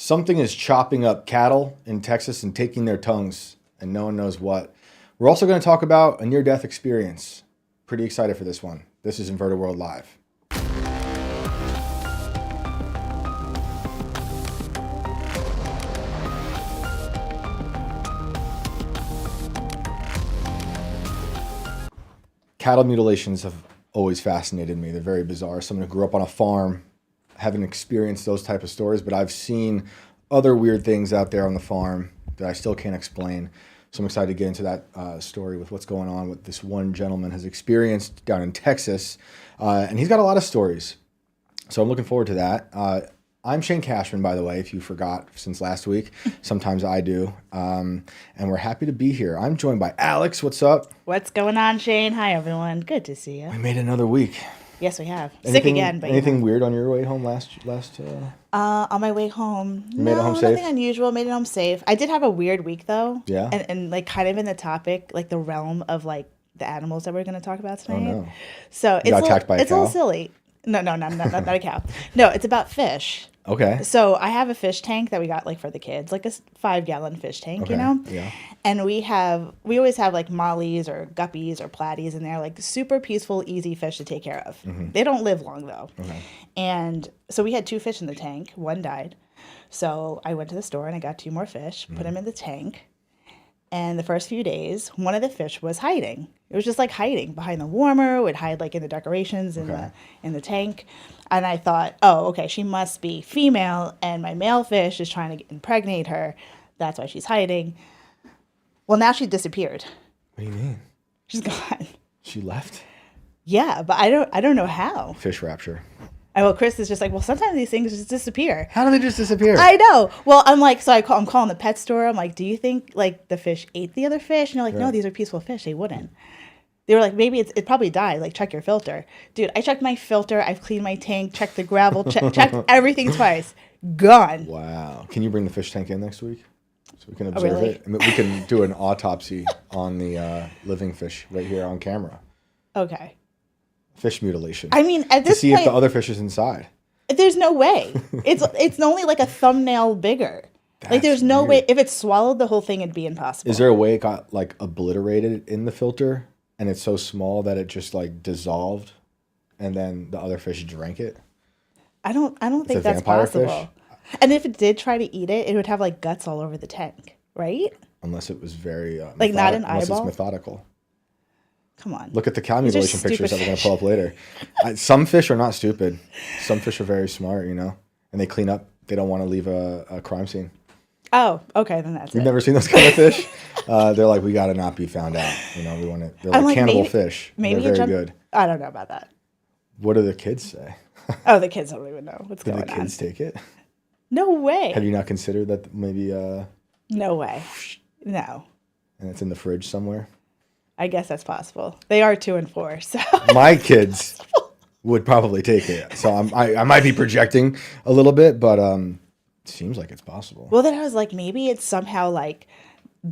Something is chopping up cattle in Texas and taking their tongues, and no one knows what. We're also going to talk about a near-death experience. Pretty excited for this one. This is Inverted World Live. Cattle mutilations have always fascinated me. They're very bizarre. Someone who grew up on a farm, haven't experienced those type of stories, but I've seen other weird things out there on the farm that I still can't explain. So I'm excited to get into that story with what's going on with this one gentleman has experienced down in Texas. And he's got a lot of stories. So I'm looking forward to that. I'm Shane Cashman, by the way, if you forgot since last week. Sometimes I do. And we're happy to be here. I'm joined by Alex. What's up? What's going on, Shane? Hi, everyone. Good to see you. We made another week. Yes, we have. Sick again, but anything weird on your way home last? On my way home, you made it home safe? Nothing unusual. Made it home safe. I did have a weird week though. Yeah. And like kind of in the topic, like the realm of like the animals that we're going to talk about tonight. Oh no. So you got attacked by a cow? It's a little silly. No, not a cow. No, it's about fish. Okay. So I have a fish tank that we got like for the kids, like a 5-gallon fish tank, okay. you know? Yeah. And we always have like mollies or guppies or platies in there, like super peaceful, easy fish to take care of. Mm-hmm. They don't live long though. Okay. And so we had 2 fish in the tank. One died. So I went to the store and I got 2 more fish, put them in the tank. And the first few days, one of the fish was hiding. It was just like hiding behind the warmer. It would hide like in the decorations in the tank. And I thought, oh, okay, she must be female, and my male fish is trying to impregnate her. That's why she's hiding. Well, now she disappeared. What do you mean? She's gone. She left? Yeah, but I don't know how. Fish rapture. Well, Chris is just like, well, sometimes these things just disappear. How do they just disappear? I know. Well, I'm like, so I'm calling the pet store. I'm like, do you think like the fish ate the other fish? And they're like, no, these are peaceful fish. They wouldn't. They were like, maybe it probably died. Like, check your filter. Dude, I checked my filter. I've cleaned my tank, checked the gravel, checked everything twice. Gone. Wow. Can you bring the fish tank in next week? So we can observe it. I mean, we can do an autopsy on the living fish right here on camera. Okay. Fish mutilation. I mean, at this to see point, if the other fish is inside. There's no way. It's only like a thumbnail bigger. Like there's no way. If it swallowed the whole thing, it'd be impossible. Is there a way it got like obliterated in the filter, and it's so small that it just like dissolved, and then the other fish drank it? I don't think that's possible. Fish? And if it did try to eat it, it would have like guts all over the tank, right? Unless it was very like not an unless eyeball. It's methodical. Come on. Look at the cow mutilation pictures that we're going to pull up later. Some fish are not stupid. Some fish are very smart, you know, and they clean up. They don't want to leave a crime scene. Oh, okay, then that's You've never seen those kind of fish? They're like, we got to not be found out. You know, we want to. They're like cannibal fish. Maybe they're very good. I don't know about that. What do the kids say? Oh, the kids don't even know what's going on. Did the kids take it? No way. Have you not considered that maybe? No way. No. And it's in the fridge somewhere. I guess that's possible. They are 2 and 4, so my kids would probably take it. So I might be projecting a little bit, but it seems like it's possible. Well, then I was like, maybe it's somehow like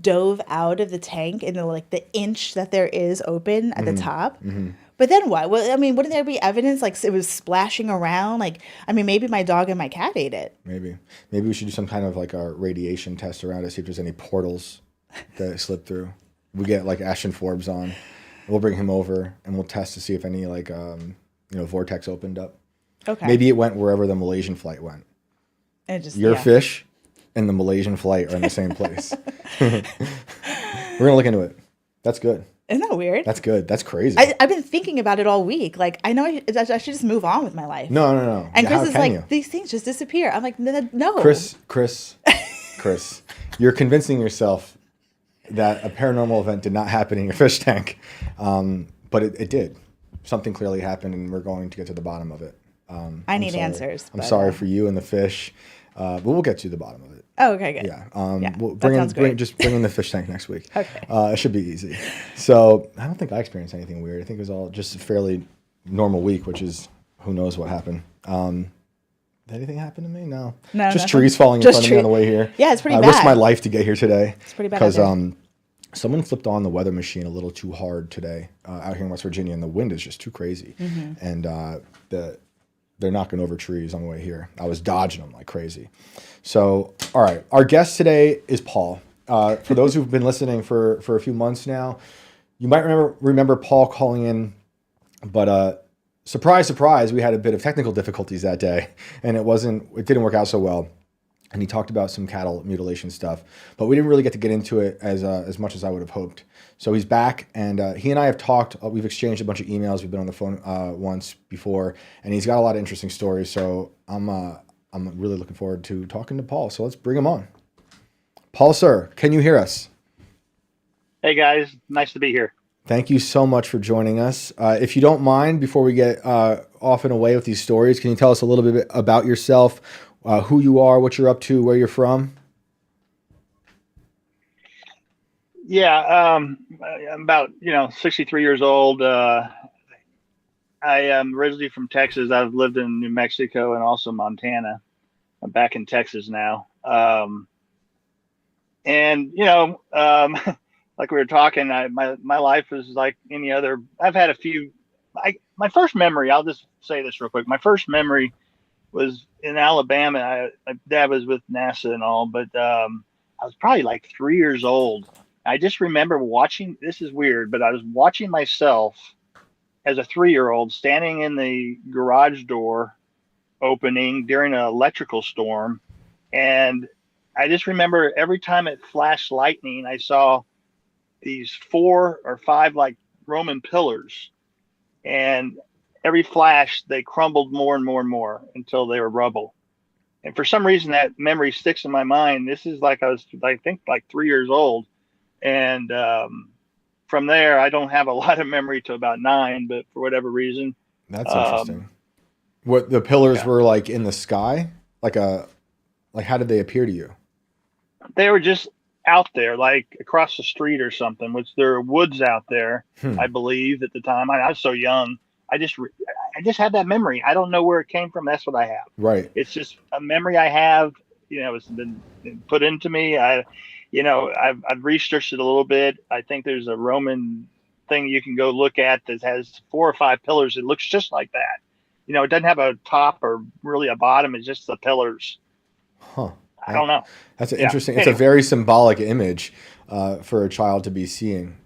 dove out of the tank in the inch that there is open at the top. Mm-hmm. But then what? Well, I mean, wouldn't there be evidence like it was splashing around? Like, I mean, maybe my dog and my cat ate it. Maybe we should do some kind of like a radiation test around it, see if there's any portals that slip through. We get like Ashton Forbes on. We'll bring him over and we'll test to see if any like vortex opened up. Okay. Maybe it went wherever the Malaysian flight went. And just your fish and the Malaysian flight are in the same place. We're gonna look into it. That's good. Isn't that weird? That's good. That's crazy. I've been thinking about it all week. Like I know I should just move on with my life. No. And Chris is like, these things just disappear. I'm like, no. Chris, you're convincing yourself that a paranormal event did not happen in your fish tank, but it did. Something clearly happened, and we're going to get to the bottom of it. I need answers. I'm sorry for you and the fish, but we'll get to the bottom of it. Oh, okay, good. Yeah. We'll bring in the fish tank next week. Okay. It should be easy. So I don't think I experienced anything weird. I think it was all just a fairly normal week, which is who knows what happened. Did anything happen to me? No. Just trees falling in front of me on the way here. Yeah, it's pretty bad. I risked my life to get here today. It's pretty bad. Because someone flipped on the weather machine a little too hard today out here in West Virginia, and the wind is just too crazy. Mm-hmm. And they're knocking over trees on the way here. I was dodging them like crazy. So, all right. Our guest today is Paul. For those who've been listening for a few months now, you might remember Paul calling in, but surprise, surprise, we had a bit of technical difficulties that day, and it didn't work out so well. And he talked about some cattle mutilation stuff, but we didn't really get to get into it as much as I would have hoped. So he's back, and he and I have talked. We've exchanged a bunch of emails. We've been on the phone once before, and he's got a lot of interesting stories. So I'm really looking forward to talking to Paul. So let's bring him on. Paul, sir, can you hear us? Hey guys, nice to be here. Thank you so much for joining us. If you don't mind, before we get off and away with these stories, can you tell us a little bit about yourself, who you are, what you're up to, where you're from? Yeah, I'm about 63 years old. I am originally from Texas. I've lived in New Mexico and also Montana. I'm back in Texas now. Like we were talking, my life is like any other. I've had a few. My first memory, I'll just say this real quick. My first memory was in Alabama. My dad was with NASA and all, but I was probably like 3 years old. I just remember watching. This is weird, but I was watching myself as a 3-year-old standing in the garage door opening during an electrical storm, and I just remember every time it flashed lightning, I saw these 4 or 5 like Roman pillars, and every flash they crumbled more and more and more until they were rubble. And for some reason that memory sticks in my mind. This is like I think like 3 years old, and from there I don't have a lot of memory to about 9, but for whatever reason. That's interesting. What the pillars were like in the sky, like how did they appear to you? They were just out there, like across the street or something, which there are woods out there, I believe at the time. I was so young. I just had that memory. I don't know where it came from. That's what I have. Right. It's just a memory I have, it's been put into me. I've researched it a little bit. I think there's a Roman thing you can go look at that has 4 or 5 pillars. It looks just like that. It doesn't have a top or really a bottom. It's just the pillars. Huh. I don't know. That's interesting. It's a very symbolic image for a child to be seeing,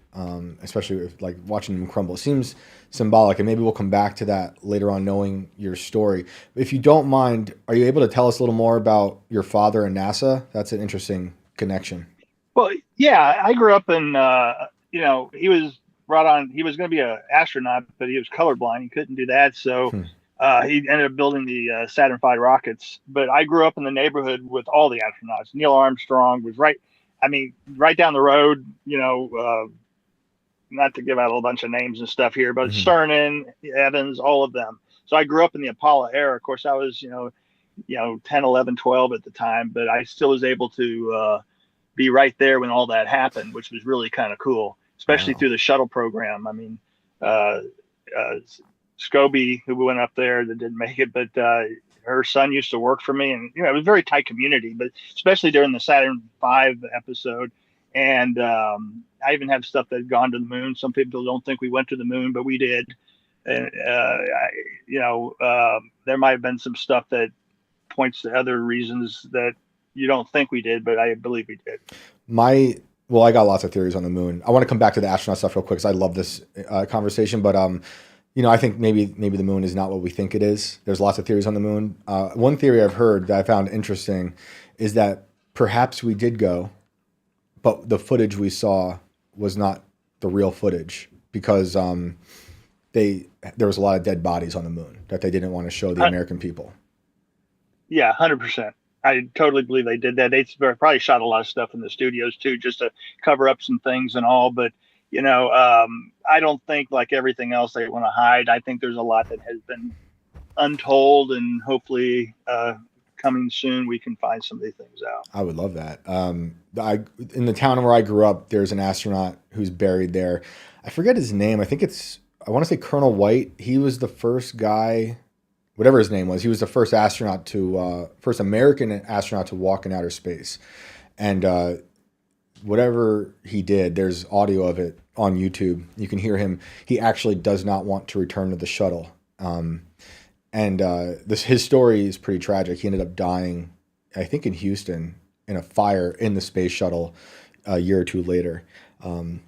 especially if, like watching them crumble. It seems symbolic, and maybe we'll come back to that later on, knowing your story. If you don't mind, are you able to tell us a little more about your father and NASA? That's an interesting connection. Well, yeah, I grew up in, he was brought on. He was going to be an astronaut, but he was colorblind. He couldn't do that, so. He ended up building the Saturn V rockets, but I grew up in the neighborhood with all the astronauts. Neil Armstrong was right down the road, not to give out a bunch of names and stuff here, but Cernan, Evans, all of them. So I grew up in the Apollo era. Of course, I was, 10, 11, 12 at the time, but I still was able to be right there when all that happened, which was really kind of cool, especially through the shuttle program. I mean, Scobie, who went up there that didn't make it, but her son used to work for me, and it was a very tight community, but especially during the Saturn V episode. And I even have stuff that had gone to the moon. Some people don't think we went to the moon, but we did. And there might have been some stuff that points to other reasons that you don't think we did, but I believe we did. I got lots of theories on the moon. I want to come back to the astronaut stuff real quick because I love this conversation, but I think maybe the moon is not what we think it is. There's lots of theories on the moon. One theory I've heard that I found interesting is that perhaps we did go, but the footage we saw was not the real footage because there was a lot of dead bodies on the moon that they didn't want to show the American people. Yeah, 100%. I totally believe they did that. They probably shot a lot of stuff in the studios too, just to cover up some things and all. But I don't think like everything else they want to hide. I think there's a lot that has been untold, and hopefully coming soon we can find some of these things out. I would love that. In the town where I grew up, there's an astronaut who's buried there. I forget his name. I want to say Colonel White. He was the first guy, whatever his name was. He was the first first American astronaut to walk in outer space. And whatever he did, there's audio of it on YouTube. You can hear him. He actually does not want to return to the shuttle. and his story is pretty tragic. He ended up dying, I think, in Houston in a fire in the space shuttle a year or two later. And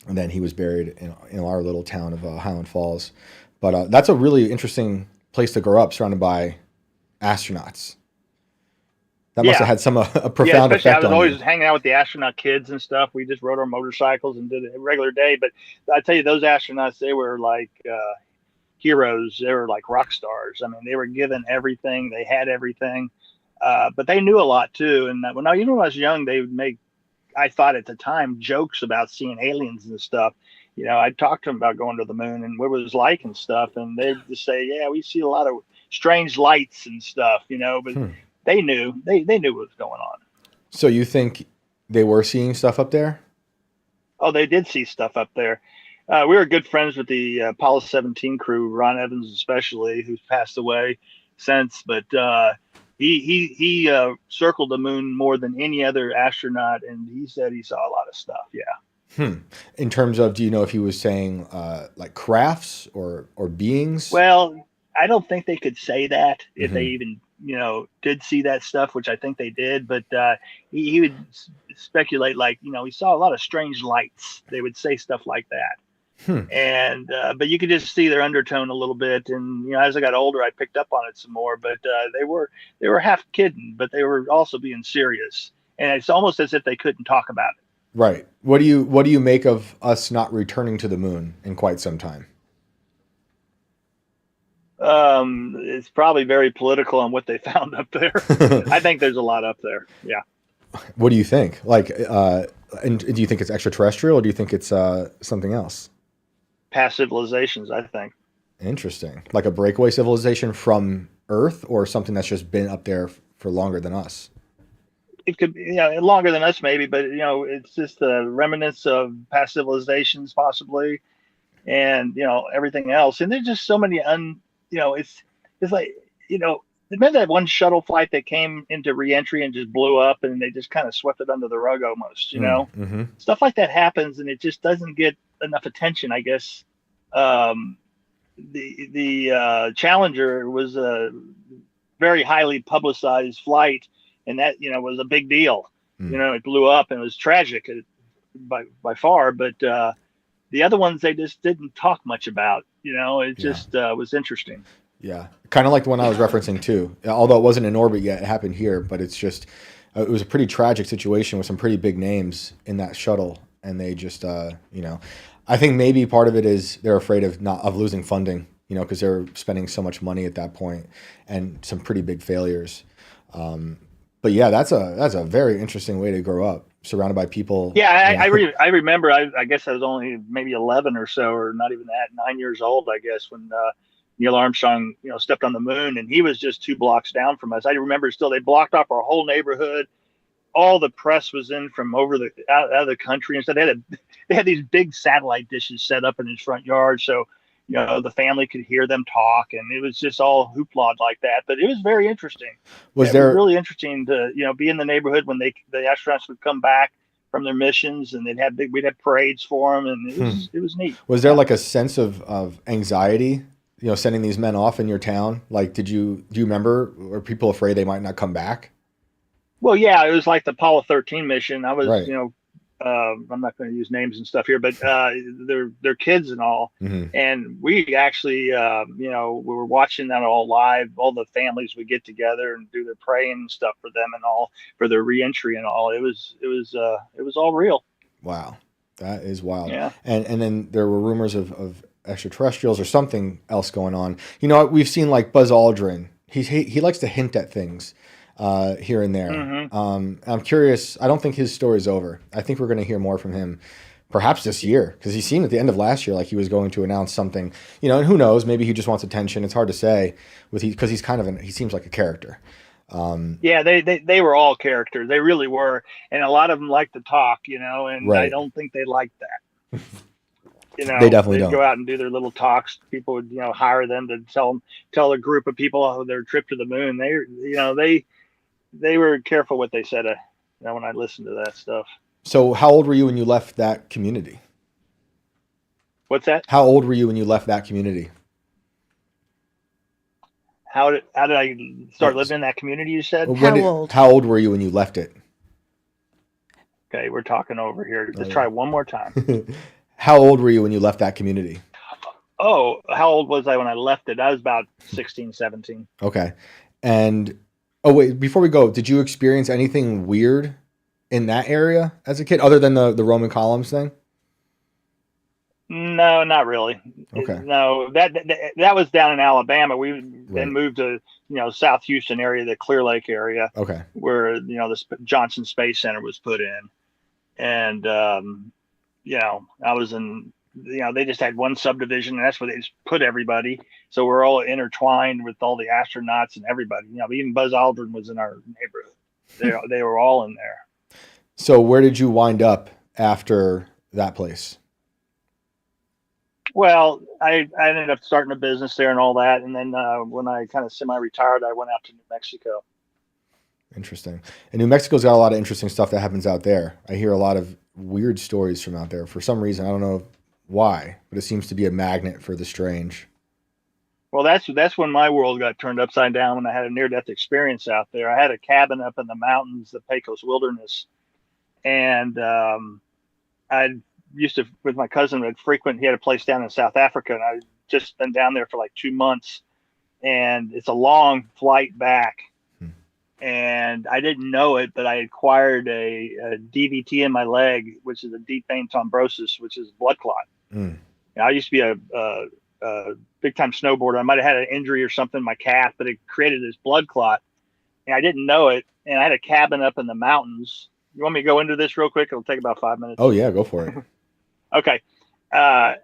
then he was buried in our little town of Highland Falls. But that's a really interesting place to grow up, surrounded by astronauts. That must have had a profound effect on you. I was always hanging out with the astronaut kids and stuff. We just rode our motorcycles and did it a regular day. But I tell you, those astronauts, they were like heroes. They were like rock stars. I mean, they were given everything. They had everything. But they knew a lot, too. And when I was young, they would make, I thought at the time, jokes about seeing aliens and stuff. You know, I'd talk to them about going to the moon and what it was like and stuff. And they'd just say, yeah, we see a lot of strange lights and stuff, you know, but they knew what was going on. So you think they were seeing stuff up there? Oh, they did see stuff up there. We were good friends with the Apollo 17 crew, Ron Evans especially, who's passed away since. But he circled the moon more than any other astronaut, and he said he saw a lot of stuff. Yeah. In terms of, do you know if he was saying like crafts or beings? Well, I don't think they could say that if they even, you know, did see that stuff, which I think they did. But he would speculate like, you know, he saw a lot of strange lights. They would say stuff like that. And but you could just see their undertone a little bit. And, you know, as I got older, I picked up on it some more. But they were half kidding, but they were also being serious. And it's almost as if they couldn't talk about it. Right. What do you make of us not returning to the moon in quite some time? It's probably very political on what they found up there. I think there's a lot up there. Yeah. What do you think? Like, and do you think it's extraterrestrial, or do you think it's something else? Past civilizations, I think. Interesting. Like a breakaway civilization from Earth, or something that's just been up there for longer than us? It could be, you know, longer than us maybe, but, you know, it's just the remnants of past civilizations possibly, and, you know, everything else. And there's just so many you know, it's like, you know, remember that one shuttle flight that came into reentry and just blew up, and they just kind of swept it under the rug almost, you know? Stuff like that happens, and it just doesn't get enough attention, I guess. The Challenger was a very highly publicized flight, and that, you know, was a big deal. You know, it blew up and it was tragic by far, but the other ones they just didn't talk much about. You know, it just was interesting. Yeah, kind of like the one I was referencing too. Although it wasn't in orbit yet, it happened here, but it's just it was a pretty tragic situation with some pretty big names in that shuttle, and they just you know, I think maybe part of it is they're afraid of losing funding, you know, because they're spending so much money at that point, and some pretty big failures. But yeah, that's a very interesting way to grow up, surrounded by people. Yeah, I remember. I guess I was only maybe 11 or so, or not even that, 9 years old, I guess, when Neil Armstrong, you know, stepped on the moon, and he was just 2 blocks down from us. I remember still, they blocked off our whole neighborhood. All the press was in from out of the country, and so they had these big satellite dishes set up in his front yard, so, you know, the family could hear them talk, and it was just all hoopla like that. But it was very interesting. It was really interesting to, you know, be in the neighborhood when the astronauts would come back from their missions, and we'd have parades for them, and it was neat. Was there like a sense of anxiety, you know, sending these men off in your town? Like, do you remember? Were people afraid they might not come back? Well, yeah, it was like the Apollo 13 mission. I was, you know, I'm not going to use names and stuff here, but they're kids and all. And we actually, you know, we were watching that all live. All the families would get together and do their praying and stuff for them and all, for their reentry and all. It was all real. Wow, that is wild. Yeah. And then there were rumors of extraterrestrials or something else going on. You know, we've seen like Buzz Aldrin. He likes to hint at things here and there. I'm curious. I don't think his story's over. I think we're going to hear more from him perhaps this year, because he seemed at the end of last year like he was going to announce something, you know, and who knows, maybe he just wants attention. It's hard to say because he's kind of he seems like a character. Yeah, they were all characters. They really were. And a lot of them like to talk, you know, and I don't think they liked that. You know, they definitely don't go out and do their little talks. People would, you know, hire them to tell a group of people their trip to the moon. They were careful what they said, you know, when I listened to that stuff. So how old were you when you left that community? What's that? How old were you when you left that community? how did I start living in that community? You said. How old were you when you left it? Okay, we're talking over here. Let's Oh, try one more time. How old were you when you left that community? Oh, how old was I when I left it? I was about 16, 17. Okay. And oh wait, before we go, did you experience anything weird in that area as a kid other than the Roman columns thing? No, not really. Okay. No, that was down in Alabama. We then Right. moved to South Houston area, the Clear Lake area, Okay. where the Johnson Space Center was put in, and I was in. They just had one subdivision, and that's where they just put everybody. So we're all intertwined with all the astronauts and everybody. Even Buzz Aldrin was in our neighborhood. They were all in there. So where did you wind up after that place? Well, I ended up starting a business there and all that. And then when I kind of semi-retired, I went out to New Mexico. Interesting. And New Mexico's got a lot of interesting stuff that happens out there. I hear a lot of weird stories from out there. For some reason, I don't know why, but it seems to be a magnet for the strange. Well, that's when my world got turned upside down when I had a near-death experience out there. I had a cabin up in the mountains, the Pecos Wilderness. And I used to, with my cousin, he had a place down in South Africa, and I'd just been down there for like 2 months, and it's a long flight back. And I didn't know it, but I acquired a DVT in my leg, which is a deep vein thrombosis, which is a blood clot. I used to be a big time snowboarder. I might have had an injury or something in my calf, but it created this blood clot, and I didn't know it. And I had a cabin up in the mountains. You want me to go into this real quick? It'll take about 5 minutes. Oh yeah, go for it. Okay. I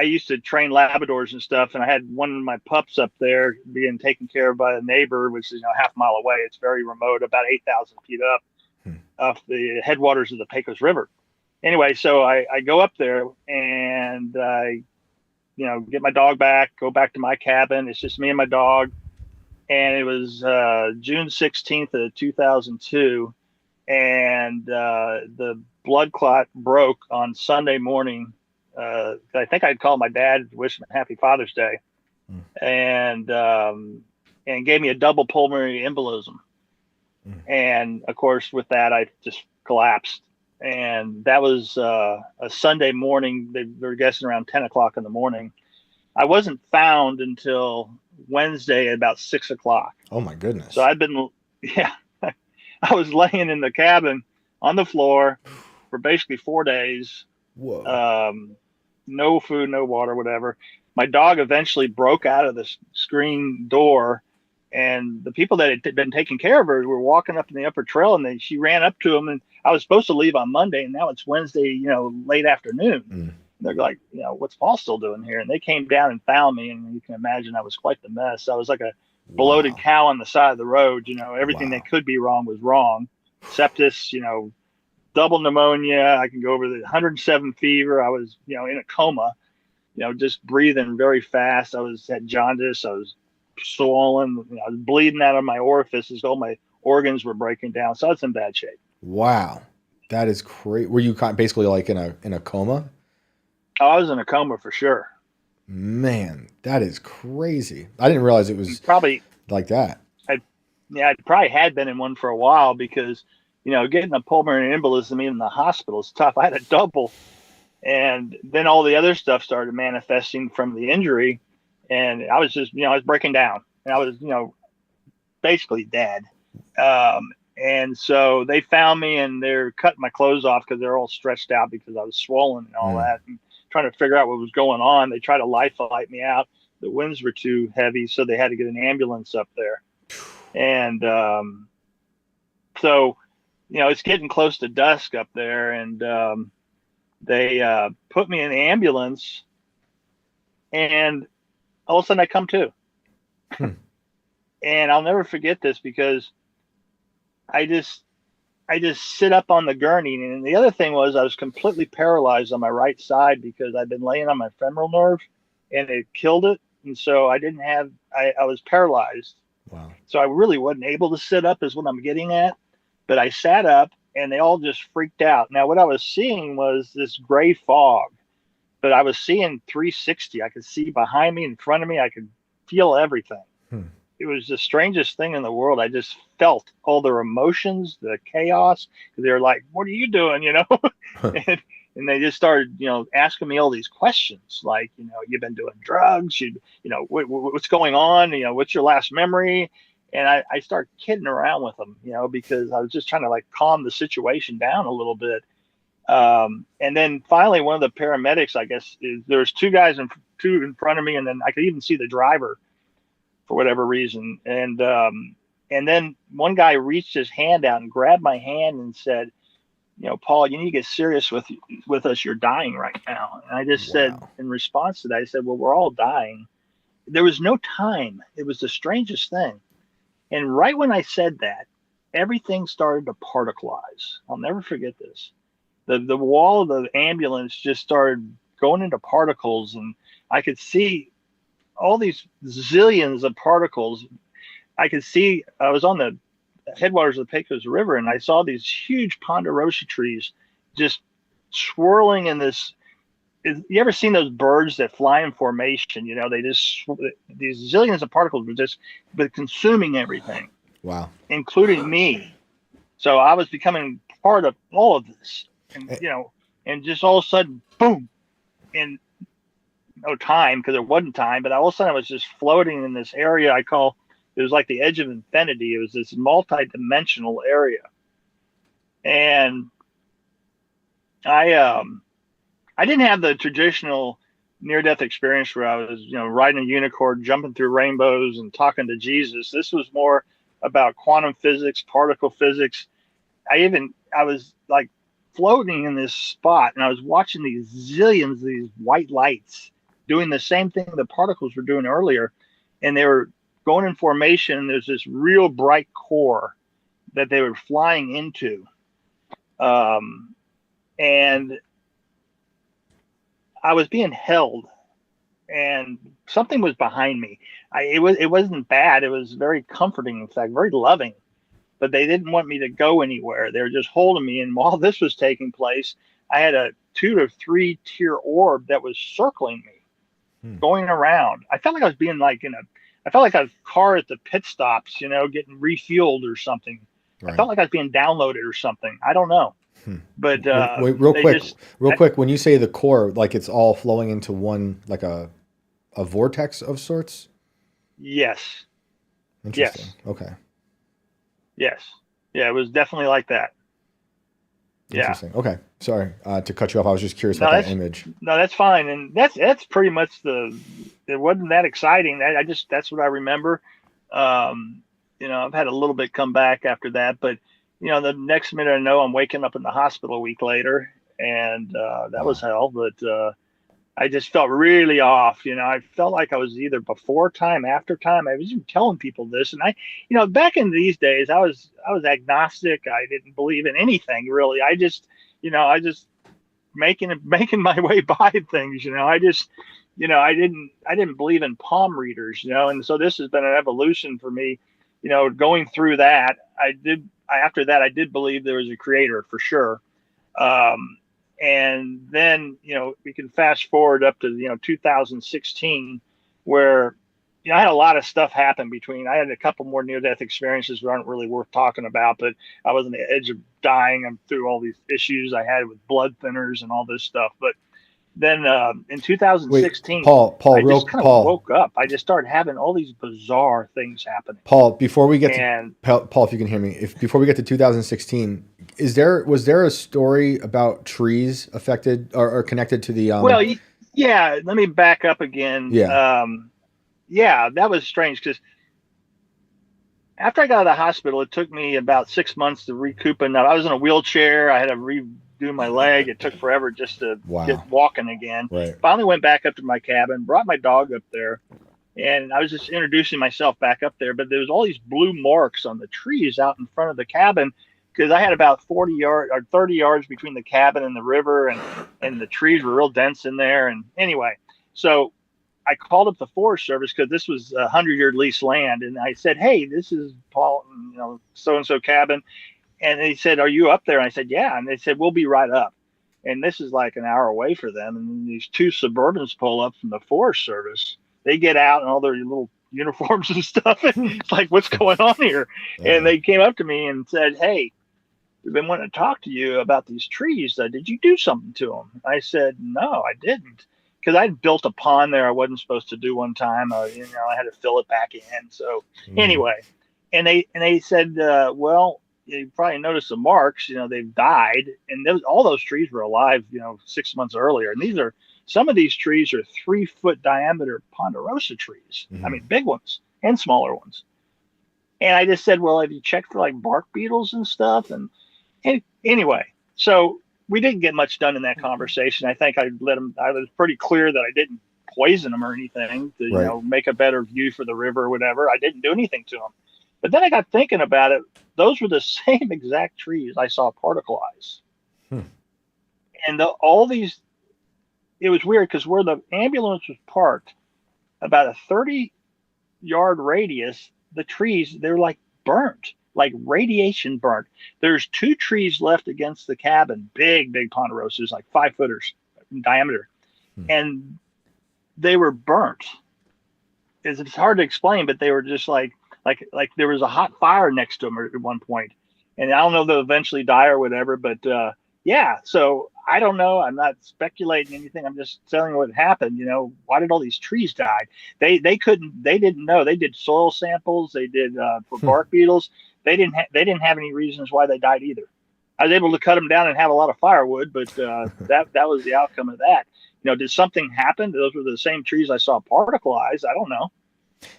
used to train Labradors and stuff, and I had one of my pups up there being taken care of by a neighbor, which is half a mile away. It's very remote, about 8,000 feet up off the headwaters of the Pecos River. Anyway, so I go up there and I, get my dog back, go back to my cabin. It's just me and my dog. And it was June 16th of 2002. And the blood clot broke on Sunday morning. I think I'd called my dad to wish him a happy Father's Day, and gave me a double pulmonary embolism. And of course, with that, I just collapsed. And that was a Sunday morning. They were guessing around 10 o'clock in the morning. I wasn't found until Wednesday at about 6 o'clock. Oh my goodness! So I was laying in the cabin on the floor for basically 4 days. Whoa. No food, no water, whatever. My dog eventually broke out of the screen door, and the people that had been taking care of her were walking up in the upper trail, and she ran up to him. And I was supposed to leave on Monday, and now it's Wednesday, late afternoon. They're like, what's Paul still doing here? And they came down and found me, and you can imagine I was quite the mess. I was like a bloated cow on the side of the road. Everything that could be wrong was wrong. Sepsis, double pneumonia. I can go over the 107 fever. I was, in a coma, just breathing very fast. I had jaundice. I was swollen. I was bleeding out of my orifices. All my organs were breaking down. So I was in bad shape. Wow. That is crazy. Were you basically like in a coma? Oh, I was in a coma for sure. Man, that is crazy. I didn't realize it was probably like that. I probably had been in one for a while because, getting a pulmonary embolism even in the hospital is tough. I had a double, and then all the other stuff started manifesting from the injury, and I was just, I was breaking down, and I was, basically dead. And so they found me, and they're cutting my clothes off because they're all stretched out because I was swollen and all that, and trying to figure out what was going on. They tried to life flight me out. The winds were too heavy, so they had to get an ambulance up there. And so, it's getting close to dusk up there, and they put me in the ambulance, and all of a sudden I come to. And I'll never forget this because I just sit up on the gurney. And the other thing was I was completely paralyzed on my right side because I'd been laying on my femoral nerve and it killed it. And so I was paralyzed. Wow. So I really wasn't able to sit up is what I'm getting at. But I sat up and they all just freaked out. Now, what I was seeing was this gray fog, but I was seeing 360. I could see behind me, in front of me. I could feel everything. it was the strangest thing in the world. I just felt all their emotions, the chaos. They're like, "What are you doing?" and, and they just started, asking me all these questions, like, you've been doing drugs, what's going on, what's your last memory? And I started kidding around with them, because I was just trying to like calm the situation down a little bit. And then finally, one of the paramedics, I guess, there's two in front of me, and then I could even see the driver for whatever reason. And then one guy reached his hand out and grabbed my hand and said, Paul, you need to get serious with us. You're dying right now. And I just said, in response to that, I said, well, we're all dying. There was no time. It was the strangest thing. And right when I said that, everything started to particleize. I'll never forget this. The wall of the ambulance just started going into particles, and I could see all these zillions of particles. I could see, I was on the headwaters of the Pecos River, and I saw these huge ponderosa trees just swirling in this. You ever seen those birds that fly in formation? These zillions of particles were just consuming everything. Wow. Including me. So I was becoming part of all of this. And, and just all of a sudden, boom, in no time, because there wasn't time, but all of a sudden I was just floating in this area it was like the edge of infinity. It was this multi-dimensional area. And I didn't have the traditional near-death experience where I was, riding a unicorn, jumping through rainbows and talking to Jesus. This was more about quantum physics, particle physics. I was like floating in this spot, and I was watching these zillions of these white lights doing the same thing the particles were doing earlier. And they were going in formation, and there's this real bright core that they were flying into. And I was being held, and something was behind me. It wasn't bad. It was very comforting, in fact, very loving. But they didn't want me to go anywhere. They were just holding me. And while this was taking place, I had a 2 to 3 tier orb that was circling me, going around. I felt like I was being like I felt like a car at the pit stops, getting refueled or something. Right. I felt like I was being downloaded or something. I don't know. But wait, real quick, when you say the core, like it's all flowing into one, like a vortex of sorts? Yes. Interesting. Yes. Okay. Yes. Yeah, it was definitely like that. Interesting. Yeah. Okay. Sorry to cut you off. I was just curious about that image. No, that's fine. And that's pretty much it wasn't that exciting. That's what I remember. I've had a little bit come back after that, but the next minute I know I'm waking up in the hospital a week later, and that was hell. But I just felt really off. I felt like I was either before time, after time. I was even telling people this, and back in these days, I was agnostic. I didn't believe in anything really. I just making my way by things. I didn't believe in palm readers. And so this has been an evolution for me. Going through that, after that, I did believe there was a creator for sure. And then, we can fast forward up to, 2016, where, I had a lot of stuff happen I had a couple more near-death experiences that aren't really worth talking about, but I was on the edge of dying. I'm through all these issues I had with blood thinners and all this stuff. But then in 2016, Paul, I just kind of woke up. I just started having all these bizarre things happening. Paul, before we get Paul, if you can hear me, before we get to 2016, was there a story about trees affected or connected to the? Well, yeah. Let me back up again. Yeah. That was strange because after I got out of the hospital, it took me about 6 months to recoup enough. I was in a wheelchair. I had to redo my leg. It took forever just to get walking again. Right. Finally went back up to my cabin, brought my dog up there, and I was just introducing myself back up there. But there was all these blue marks on the trees out in front of the cabin because I had about 40 yards or 30 yards between the cabin and the river, and the trees were real dense in there. And anyway, so I called up the Forest Service because this was 100-year lease land, and I said, "Hey, this is Paul, so-and-so cabin." And they said, "Are you up there?" And I said, "Yeah." And they said, "We'll be right up." And this is like an hour away for them. And these two Suburbans pull up from the Forest Service. They get out in all their little uniforms and stuff. It's like, what's going on here? And they came up to me and said, "Hey, we've been wanting to talk to you about these trees. Did you do something to them?" I said, "No, I didn't." Because I'd built a pond there I wasn't supposed to do one time. I had to fill it back in. So anyway, and they said, "Well, you probably noticed the marks. They've died, and all those trees were alive. 6 months earlier. And some of these trees are 3-foot diameter ponderosa trees. I mean, big ones and smaller ones." And I just said, "Well, have you checked for like bark beetles and stuff?" And anyway, so we didn't get much done in that conversation. I think I was pretty clear that I didn't poison them or anything to, make a better view for the river or whatever. I didn't do anything to them. But then I got thinking about it. Those were the same exact trees I saw particleize. And it was weird because where the ambulance was parked, about a 30-yard radius, the trees, they're like burnt. Like radiation burnt. There's 2 trees left against the cabin, big ponderosas, like 5-footers in diameter, and they were burnt. It's hard to explain, but they were just like there was a hot fire next to them at one point. And I don't know if they'll eventually die or whatever, but yeah. So I don't know. I'm not speculating anything. I'm just telling you what happened. Why did all these trees die? They didn't know. They did soil samples. They did for bark beetles. They didn't have any reasons why they died either. I was able to cut them down and have a lot of firewood, but that was the outcome of that. Did something happen? Those were the same trees I saw particleize. I don't know.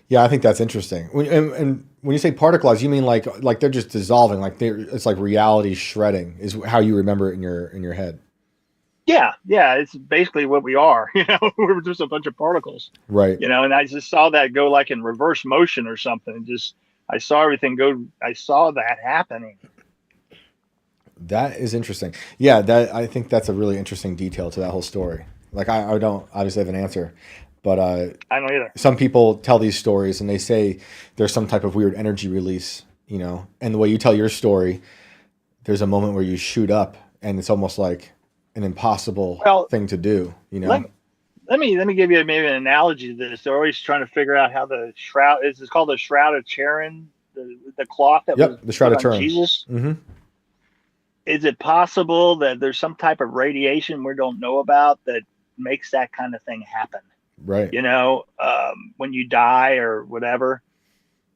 Yeah, I think that's interesting. And when you say particleize, you mean like they're just dissolving, it's like reality shredding is how you remember it in your head. Yeah, it's basically what we are. We're just a bunch of particles. Right. And I just saw that go like in reverse motion or something. I saw everything go. I saw that happening. That is interesting. Yeah, I think that's a really interesting detail to that whole story. Like I don't obviously have an answer, but I don't either. Some people tell these stories and they say there's some type of weird energy release, and the way you tell your story, there's a moment where you shoot up and it's almost like an impossible thing to do. Let me give you maybe an analogy to this. They're always trying to figure out how the shroud is. It's called the Shroud of Turin, the cloth that was the Shroud of Turin. Jesus. Is it possible that there's some type of radiation we don't know about that makes that kind of thing happen? Right. When you die or whatever.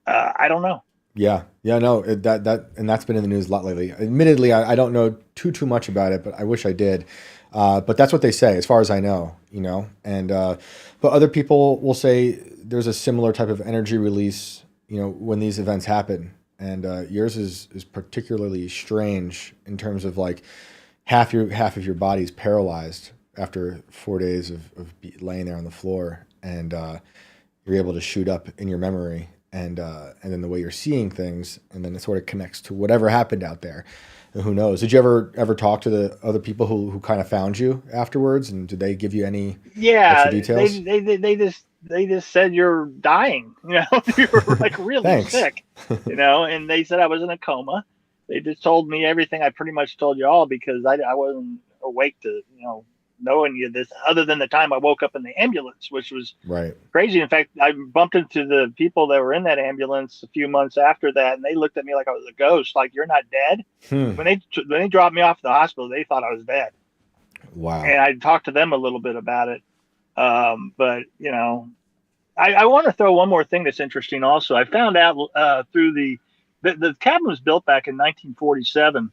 I don't know. Yeah. No. And that's been in the news a lot lately. Admittedly, I don't know too much about it, but I wish I did. But that's what they say, as far as I know. And but other people will say there's a similar type of energy release, when these events happen. And yours is particularly strange in terms of like half of your body's paralyzed after 4 days of laying there on the floor, and you're able to shoot up in your memory, and then the way you're seeing things, and then it sort of connects to whatever happened out there. And who knows? Did you ever talk to the other people who kind of found you afterwards, and did they give you any extra details? They just said you're dying. You were like really sick. And they said I was in a coma. They just told me everything I pretty much told you all because I wasn't awake to knowing you this, other than the time I woke up in the ambulance, which was crazy. In fact, I bumped into the people that were in that ambulance a few months after that, and they looked at me like I was a ghost, like, "You're not dead." When they dropped me off at the hospital, they thought I was dead. Wow. And I talked to them a little bit about it. But I want to throw one more thing that's interesting also. I found out through the cabin was built back in 1947,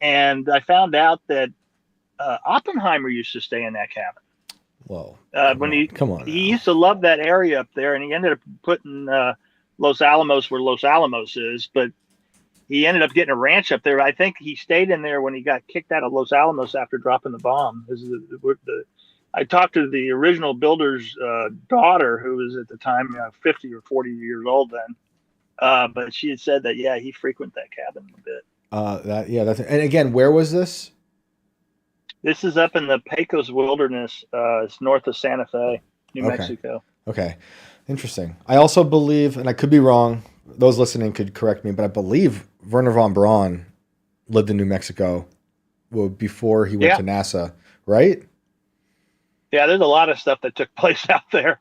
and I found out that Oppenheimer used to stay in that cabin. Whoa. He used to love that area up there, and he ended up putting Los Alamos where Los Alamos is, but he ended up getting a ranch up there. I think he stayed in there when he got kicked out of Los Alamos after dropping the bomb. I talked to the original builder's daughter, who was at the time 50 or 40 years old then. But she had said that, he frequented that cabin a bit. And again, where was this? This is up in the Pecos Wilderness. It's north of Santa Fe, New Mexico. Okay. Interesting. I also believe, and I could be wrong, those listening could correct me, but I believe Wernher von Braun lived in New Mexico before he went to NASA, right? Yeah, there's a lot of stuff that took place out there.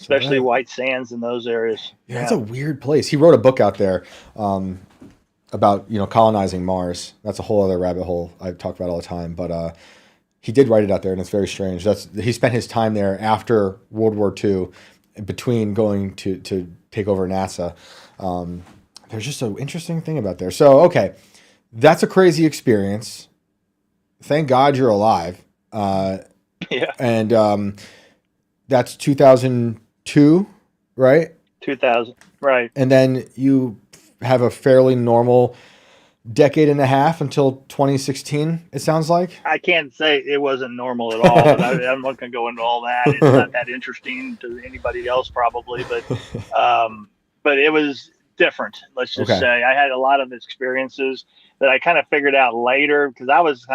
especially White Sands in those areas. Yeah, it's a weird place. He wrote a book out there about colonizing Mars. That's a whole other rabbit hole I talk about all the time. But he did write it out there, and it's very strange. He spent his time there after World War II, between going to take over NASA. There's just an interesting thing about there. So okay, that's a crazy experience. Thank God you're alive. Yeah. And that's 2002, right? 2000, right. And then you have a fairly normal decade and a half until 2016, it sounds like. I can't say it wasn't normal at all, but I'm not going to go into all that. It's not that interesting to anybody else probably, but it was different. Let's just say I had a lot of experiences that I kind of figured out later, because I was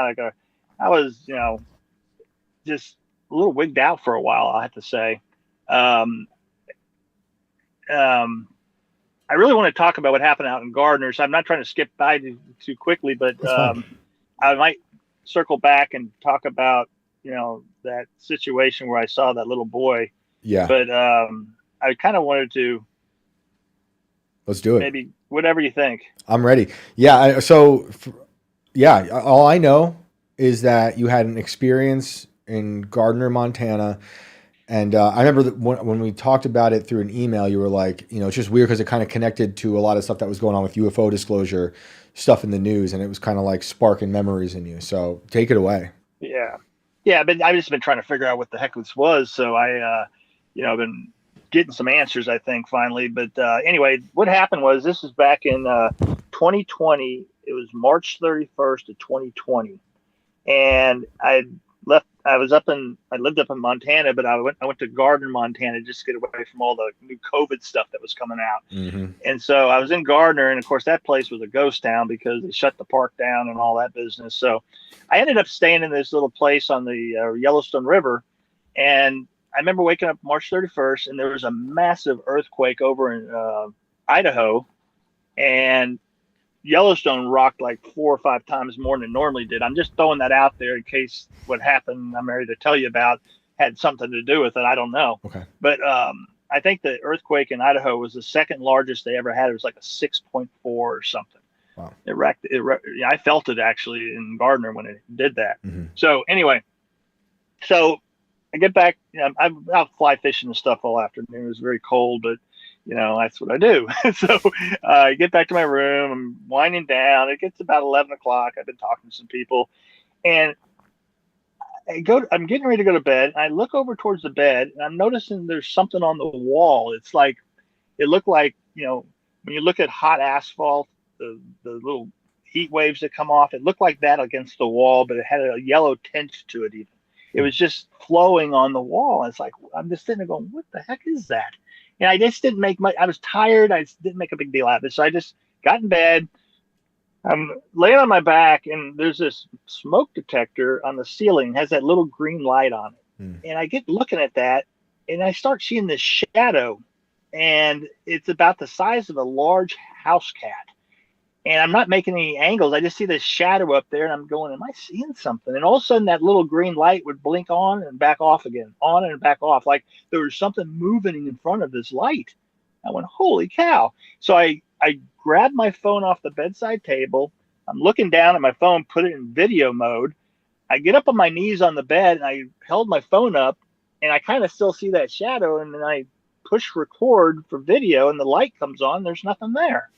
just a little wigged out for a while, I have to say. I really want to talk about what happened out in Gardner, so I'm not trying to skip by too quickly, but I might circle back and talk about, that situation where I saw that little boy. Yeah. But I kind of wanted to. Let's do it. Maybe whatever you think. I'm ready. Yeah. All I know is that you had an experience in Gardner, Montana. And I remember that when we talked about it through an email, you were like, it's just weird because it kind of connected to a lot of stuff that was going on with UFO disclosure stuff in the news, and it was kind of like sparking memories in you. So take it away. Yeah. But I've just been trying to figure out what the heck this was. So I've been getting some answers, I think, finally. But anyway, what happened was, this is back in 2020. It was March 31st of 2020, and I lived up in Montana, but I went to Gardner, Montana, just to get away from all the new COVID stuff that was coming out. Mm-hmm. And so I was in Gardner, and of course that place was a ghost town because they shut the park down and all that business. So I ended up staying in this little place on the Yellowstone River. And I remember waking up March 31st, and there was a massive earthquake over in Idaho, and Yellowstone rocked like 4 or 5 times more than it normally did. I'm just throwing that out there in case what happened I'm ready to tell you about had something to do with it. I don't know. Okay. But I think the earthquake in Idaho was the second largest they ever had. It was like a 6.4 or something. Wow. I felt it actually in Gardner when it did that. Mm-hmm. So anyway, I get back. I'm out fly fishing and stuff all afternoon. It was very cold, but that's what I do. So I get back to my room. I'm winding down. It gets about 11 o'clock. I've been talking to some people, and I'm getting ready to go to bed. I look over towards the bed, and I'm noticing there's something on the wall. It's like, it looked like, when you look at hot asphalt, the little heat waves that come off, it looked like that against the wall, but it had a yellow tint to it even. It was just flowing on the wall. It's like, I'm just sitting there going, what the heck is that? And I just didn't make much. I was tired. I didn't make a big deal out of it. So I just got in bed. I'm laying on my back, and there's this smoke detector on the ceiling. It has that little green light on it. And I get looking at that, and I start seeing this shadow, and it's about the size of a large house cat. And I'm not making any angles. I just see this shadow up there, and I'm going, am I seeing something? And all of a sudden, that little green light would blink on and back off again, on and back off, like there was something moving in front of this light. I went, holy cow. So I grabbed my phone off the bedside table. I'm looking down at my phone, put it in video mode. I get up on my knees on the bed, and I held my phone up, and I kind of still see that shadow. And then I push record for video, and the light comes on. There's nothing there.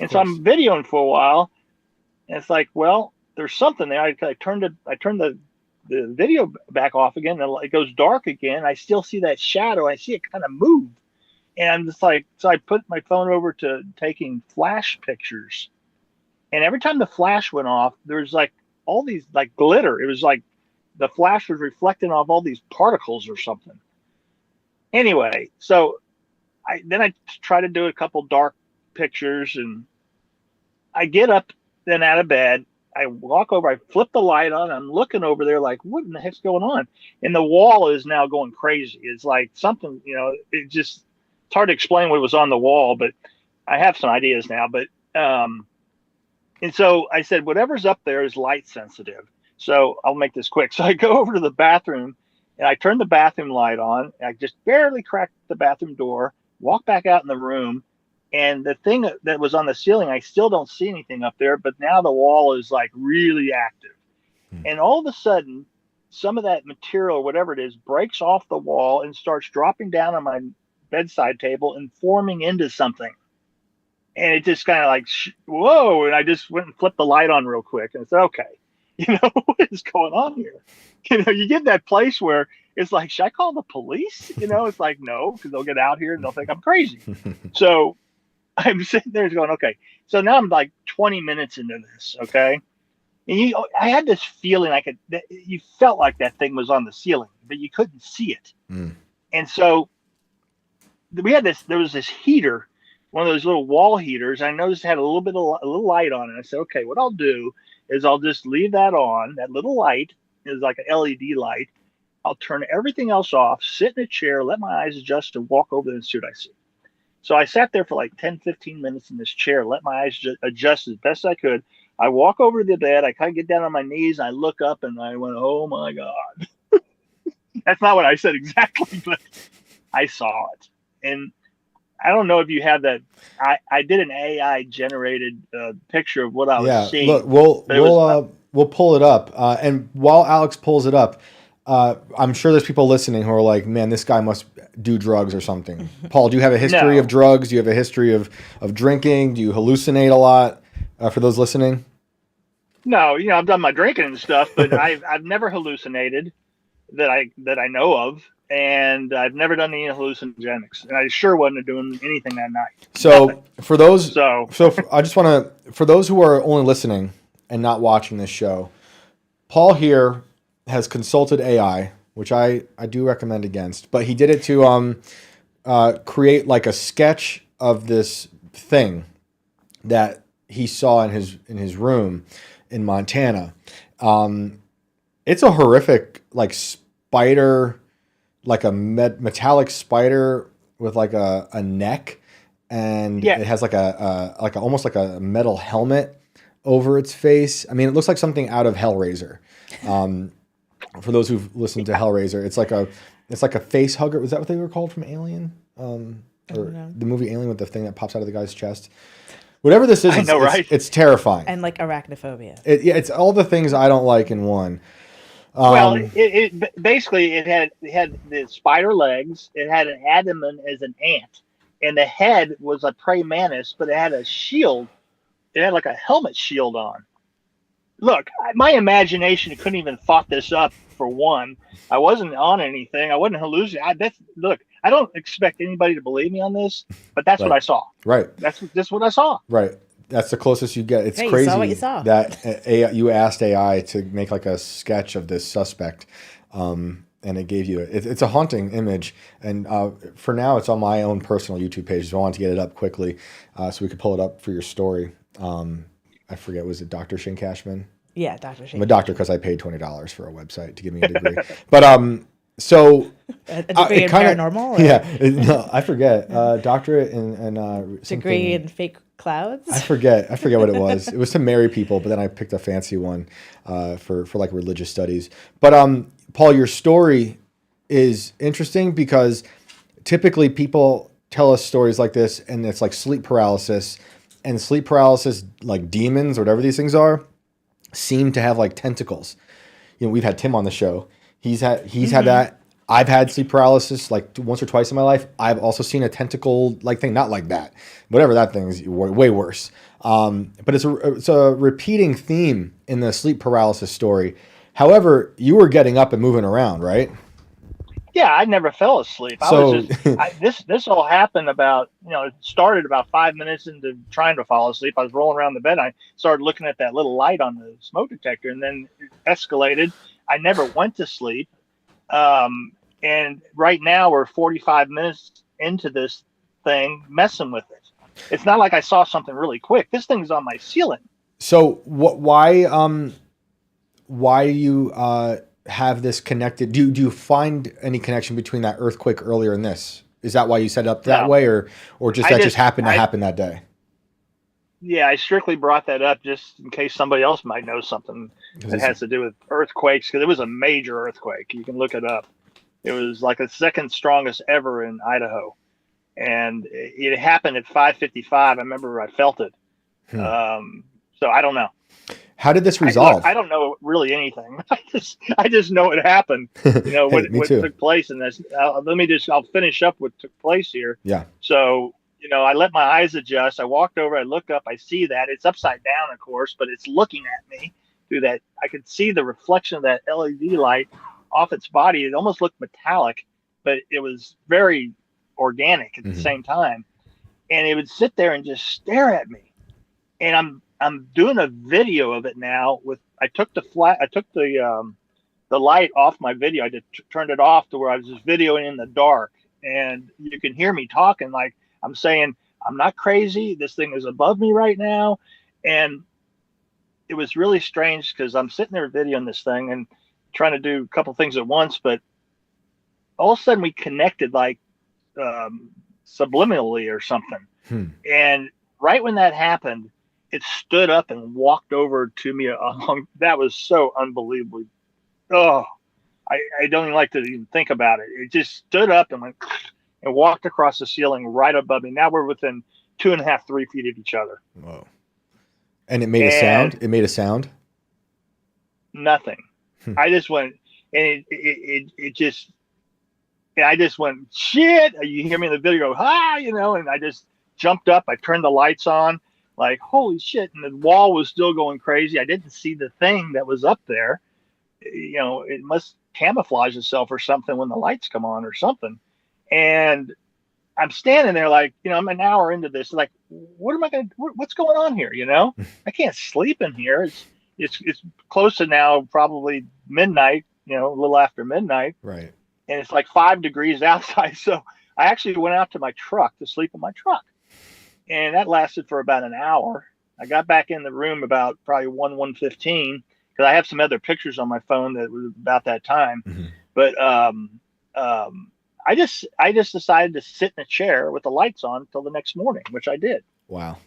And so I'm videoing for a while, and it's like, well, there's something there. I turned the video back off again, and it goes dark again. I still see that shadow. I see it kind of move, and I'm just like, so I put my phone over to taking flash pictures, and every time the flash went off, there's like all these like glitter. It was like the flash was reflecting off all these particles or something. Anyway, so I try to do a couple dark pictures, and I get up then out of bed. I walk over, I flip the light on, I'm looking over there like, what in the heck's going on? And the wall is now going crazy. It's like something, it's hard to explain what was on the wall, but I have some ideas now. But and so I said, whatever's up there is light sensitive. So I'll make this quick. So I go over to the bathroom, And I turned the bathroom light on. I just barely cracked the bathroom door, walked back out in the room, and the thing that was on the ceiling, I still don't see anything up there, but now the wall is like really active. And all of a sudden, some of that material, whatever it is, breaks off the wall and starts dropping down on my bedside table and forming into something. And it just kind of like, whoa. And I just went and flipped the light on real quick and said, okay, what is going on here? You get that place where it's like, should I call the police? It's like, no, because they'll get out here and they'll think I'm crazy. So I'm sitting there going, okay. So now I'm like 20 minutes into this, okay? And I had this feeling you felt like that thing was on the ceiling, but you couldn't see it. And so there was this heater, one of those little wall heaters. I noticed it had a little light on it. I said, okay, what I'll do is I'll just leave that on. That little light is like an LED light. I'll turn everything else off, sit in a chair, let my eyes adjust, and walk over there and see what I see. So I sat there for like 10, 15 minutes in this chair, let my eyes adjust as best I could. I walk over to the bed. I kind of get down on my knees. I look up and I went, oh, my God. That's not what I said exactly, but I saw it. And I don't know if you have that. I did an AI generated picture of what I was seeing. Look, we'll pull it up. And while Alex pulls it up, I'm sure there's people listening who are like, man, this guy must do drugs or something. Paul, do you have a history of drugs? Do you have a history of drinking? Do you hallucinate a lot? For those listening? No, I've done my drinking and stuff, but I've never hallucinated that I know of. And I've never done any hallucinogenics, and I sure wasn't doing anything that night. So Nothing. for those, I just want to, for those who are only listening and not watching this show, Paul here has consulted AI, which I do recommend against, but he did it to create like a sketch of this thing that he saw in his room in Montana. It's a horrific like spider. Like a metallic spider with like a neck, and it has like a almost like a metal helmet over its face. I mean, it looks like something out of Hellraiser. For those who've listened to Hellraiser, it's like a face hugger. Was that what they were called from Alien? Or the movie Alien with the thing that pops out of the guy's chest. Whatever this is, it's terrifying. And like arachnophobia. It's all the things I don't like in one. Well, it basically it had the spider legs. It had an abdomen as an ant, and the head was a praying mantis, but it had a shield. It had like a helmet shield on. Look, my imagination couldn't even thought this up. For one, I wasn't on anything. I wasn't hallucinating. Look, I don't expect anybody to believe me on this, but that's what I saw. Right. That's what I saw. Right. That's the closest you get. It's crazy you saw what you saw. that you asked AI to make like a sketch of this suspect, and it gave you it's a haunting image. And for now, it's on my own personal YouTube page. So I wanted to get it up quickly so we could pull it up for your story. I forget, was it Dr. Shane Cashman? Yeah, Dr. Shane. I'm a doctor because I paid $20 for a website to give me a degree. But so a degree in paranormal? Yeah, no, I forget. Doctorate in degree in fake clouds. I forget what it was. It was to marry people, but then I picked a fancy one for like religious studies. But Paul, your story is interesting because typically people tell us stories like this, and it's like sleep paralysis, like demons or whatever these things are, seem to have like tentacles. We've had Tim on the show. He's had that. I've had sleep paralysis like once or twice in my life. I've also seen a tentacle like thing, not like that, whatever that thing is, way worse. But it's a repeating theme in the sleep paralysis story. However, you were getting up and moving around, right? Yeah, I never fell asleep. This all happened it started about 5 minutes into trying to fall asleep. I was rolling around the bed. I started looking at that little light on the smoke detector, and then it escalated. I never went to sleep. And right now we're 45 minutes into this thing messing with it. It's not like I saw something really quick. This thing's on my ceiling. So why do you have this connected? Do you find any connection between that earthquake earlier and this? Is that why you set it up that way, or just happened to happen that day? Yeah, I strictly brought that up just in case somebody else might know something that has to do with earthquakes, because it was a major earthquake. You can look it up. It was like the second strongest ever in Idaho, and it happened at 5:55. I remember I felt it. Hmm. So I don't know. How did this Look, resolve? I don't know really anything. I just know it happened. You know Hey, me what too. took place, and this. I'll finish up what took place here. Yeah. So I let my eyes adjust. I walked over. I look up. I see that it's upside down, of course, but it's looking at me through that. I could see the reflection of that LED light off its body. It almost looked metallic, but it was very organic at the same time. And it would sit there and just stare at me. And I'm doing a video of it now. I took the light off my video. I just turned it off to where I was just videoing in the dark, and you can hear me talking like I'm saying I'm not crazy. This thing is above me right now, and it was really strange because I'm sitting there videoing this thing and trying to do a couple things at once, but all of a sudden we connected like subliminally or something. And right when that happened, it stood up and walked over to me along. That was so unbelievably. Oh, I don't even like to even think about it. It just stood up and went and walked across the ceiling right above me. Now we're within 2.5, 3 feet of each other. Whoa. And it made a sound? It made a sound? Nothing. I just went, and it just, and I just went, shit. You hear me in the video go, and I just jumped up. I turned the lights on, like, holy shit. And the wall was still going crazy. I didn't see the thing that was up there. It must camouflage itself or something when the lights come on or something. And I'm standing there like, I'm an hour into this, like, what's going on here? I can't sleep in here. It's close to now probably midnight, a little after midnight. Right. And it's like 5 degrees outside. So I actually went out to my truck to sleep in my truck. And that lasted for about an hour. I got back in the room about probably 1:15 because I have some other pictures on my phone that was about that time. But I just decided to sit in a chair with the lights on until the next morning, which I did. Wow.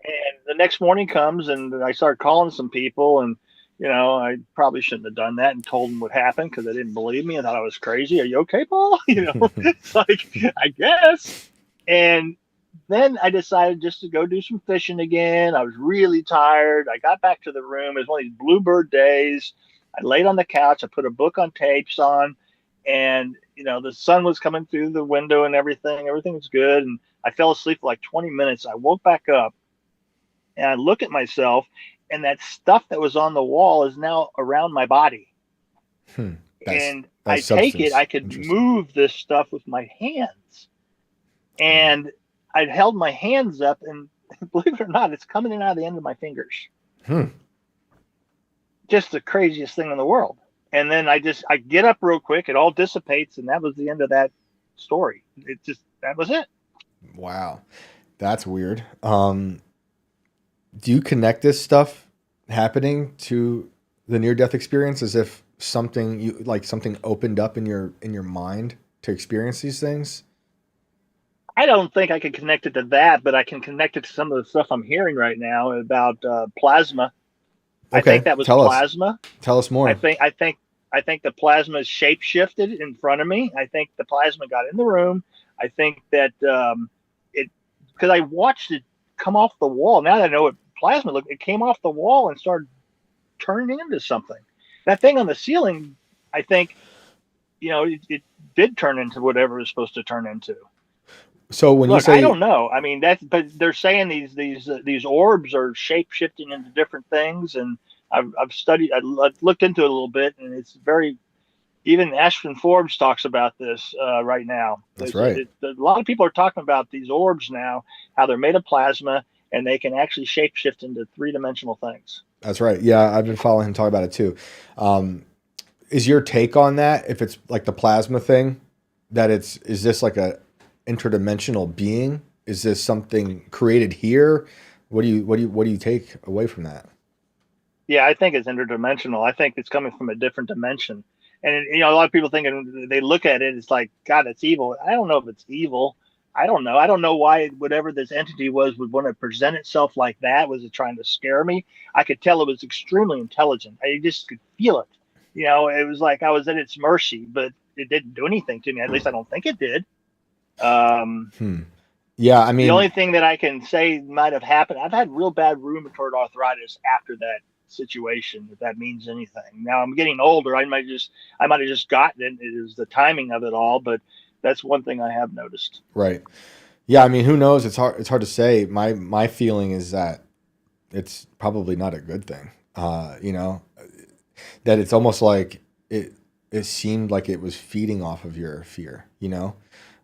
And the next morning comes and I start calling some people, and I probably shouldn't have done that and told them what happened because they didn't believe me and thought I was crazy. Are you okay, Paul? It's like, I guess. And then I decided just to go do some fishing again. I was really tired. I got back to the room. It was one of these bluebird days. I laid on the couch. I put a book on tapes on, and the sun was coming through the window and everything. Everything was good. And I fell asleep for like 20 minutes. I woke back up and I look at myself, and that stuff that was on the wall is now around my body. And I take it, I could move this stuff with my hands. And I'd held my hands up, and believe it or not, it's coming in out of the end of my fingers. Just the craziest thing in the world. And then I get up real quick, it all dissipates, and that was the end of that story. That was it. Wow. That's weird. Do you connect this stuff happening to the near-death experience as if something opened up in your mind to experience these things? I don't think I can connect it to that, but I can connect it to some of the stuff I'm hearing right now about plasma. Okay. I think that was plasma. Tell us more. I think the plasma shape-shifted in front of me. I think the plasma got in the room. I think that because I watched it come off the wall. Now that I know what plasma looked, it came off the wall and started turning into something. That thing on the ceiling, I think, it did turn into whatever it was supposed to turn into. So when you say, I don't know. I mean, but they're saying these orbs are shape shifting into different things, and I've looked into it a little bit, and it's very. Even Ashton Forbes talks about this right now. That's right. A lot of people are talking about these orbs now, how they're made of plasma, and they can actually shape shift into 3-dimensional things. That's right. Yeah, I've been following him talk about it too. Is your take on that? If it's like the plasma thing, is this like a interdimensional being? Is this something created here? What do you take away from that? Yeah, I think it's interdimensional. I think it's coming from a different dimension. And a lot of people thinking, they look at it, it's like, God, it's evil. I don't know if it's evil. I don't know. I don't know why whatever this entity was would want to present itself like that. Was it trying to scare me? I could tell it was extremely intelligent. I just could feel it. It was like I was at its mercy. But it didn't do anything to me. At least I don't think it did. Um, Yeah, I mean, the only thing that I can say might have happened, I've had real bad rheumatoid arthritis after that situation, if that means anything. Now I'm getting older. I might have just gotten it. It is the timing of it all, but that's one thing I have noticed. right. Yeah, I mean, who knows? It's hard to say. My feeling is that it's probably not a good thing. You know, that it's almost like it seemed like it was feeding off of your fear, you know?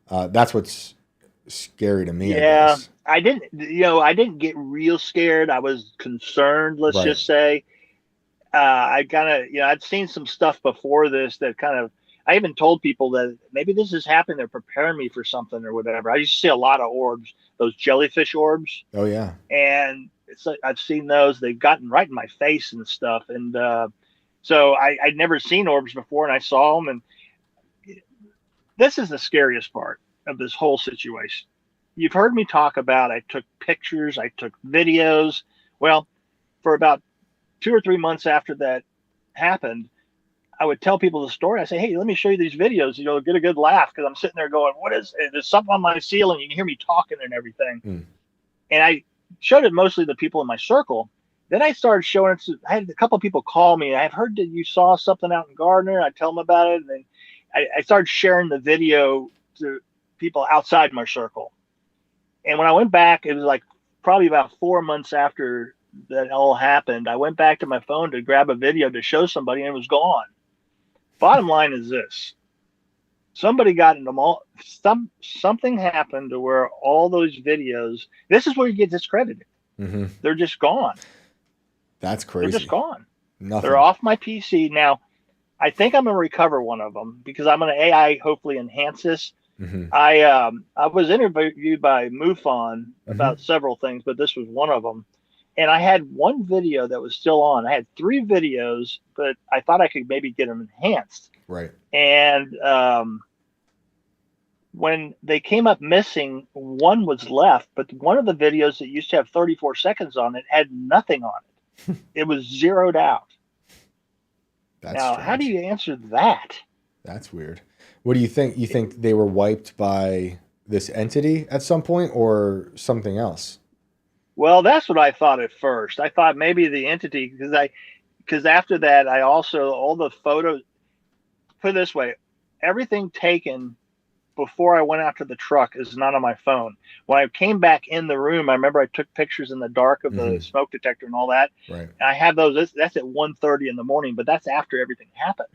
That's what's scary to me, I Yeah, guess. I didn't get real scared. I was concerned, let's Right. just say. I kind of, I'd seen some stuff before this that kind of, I even told people that maybe this is happening. They're preparing me for something or whatever. I used to see a lot of orbs, those jellyfish orbs, Oh yeah. and it's like I've seen those. They've gotten right in my face and stuff, and so I'd never seen orbs before, and I saw them, and this is the scariest part of this whole situation. You've heard me talk about I took pictures, I took videos. Well, for about 2 or 3 months after that happened, I would tell people the story. I say, "Hey, let me show you these videos. Get a good laugh," because I'm sitting there going, "What is it? There's something on my ceiling. You can hear me talking and everything." Mm. And I showed it mostly to the people in my circle. Then I started showing it to, I had a couple of people call me. I've heard that you saw something out in Gardner. I tell them about it. And then I started sharing the video to people outside my circle. And when I went back, it was like probably about 4 months after that all happened. I went back to my phone to grab a video to show somebody, and it was gone. Bottom line is this: somebody got in them all. Something happened to where all those videos. This is where you get discredited. Mm-hmm. They're just gone. That's They're just crazy. gone. Nothing. They're off my PC now. I think I'm gonna recover one of them because I'm gonna AI hopefully enhance this. Mm-hmm. I was interviewed by MUFON about Mm-hmm. several things, but this was one of them. And I had one video that was still on. I had 3 videos, but I thought I could maybe get them enhanced. Right. And when they came up missing, one was left, but one of the videos that used to have 34 seconds on it had nothing on it. It was zeroed out. That's Now, strange. how do you answer that? That's weird. What do you think? You think they were wiped by this entity at some point or something else? Well, that's what I thought at first. I thought maybe the entity, because after that, I also, all the photos, put it this way, everything taken before I went out to the truck is not on my phone. When I came back in the room, I remember I took pictures in the dark of the smoke detector and all that. Right. And I have those. That's at 1:30 in the morning, but that's after everything happened.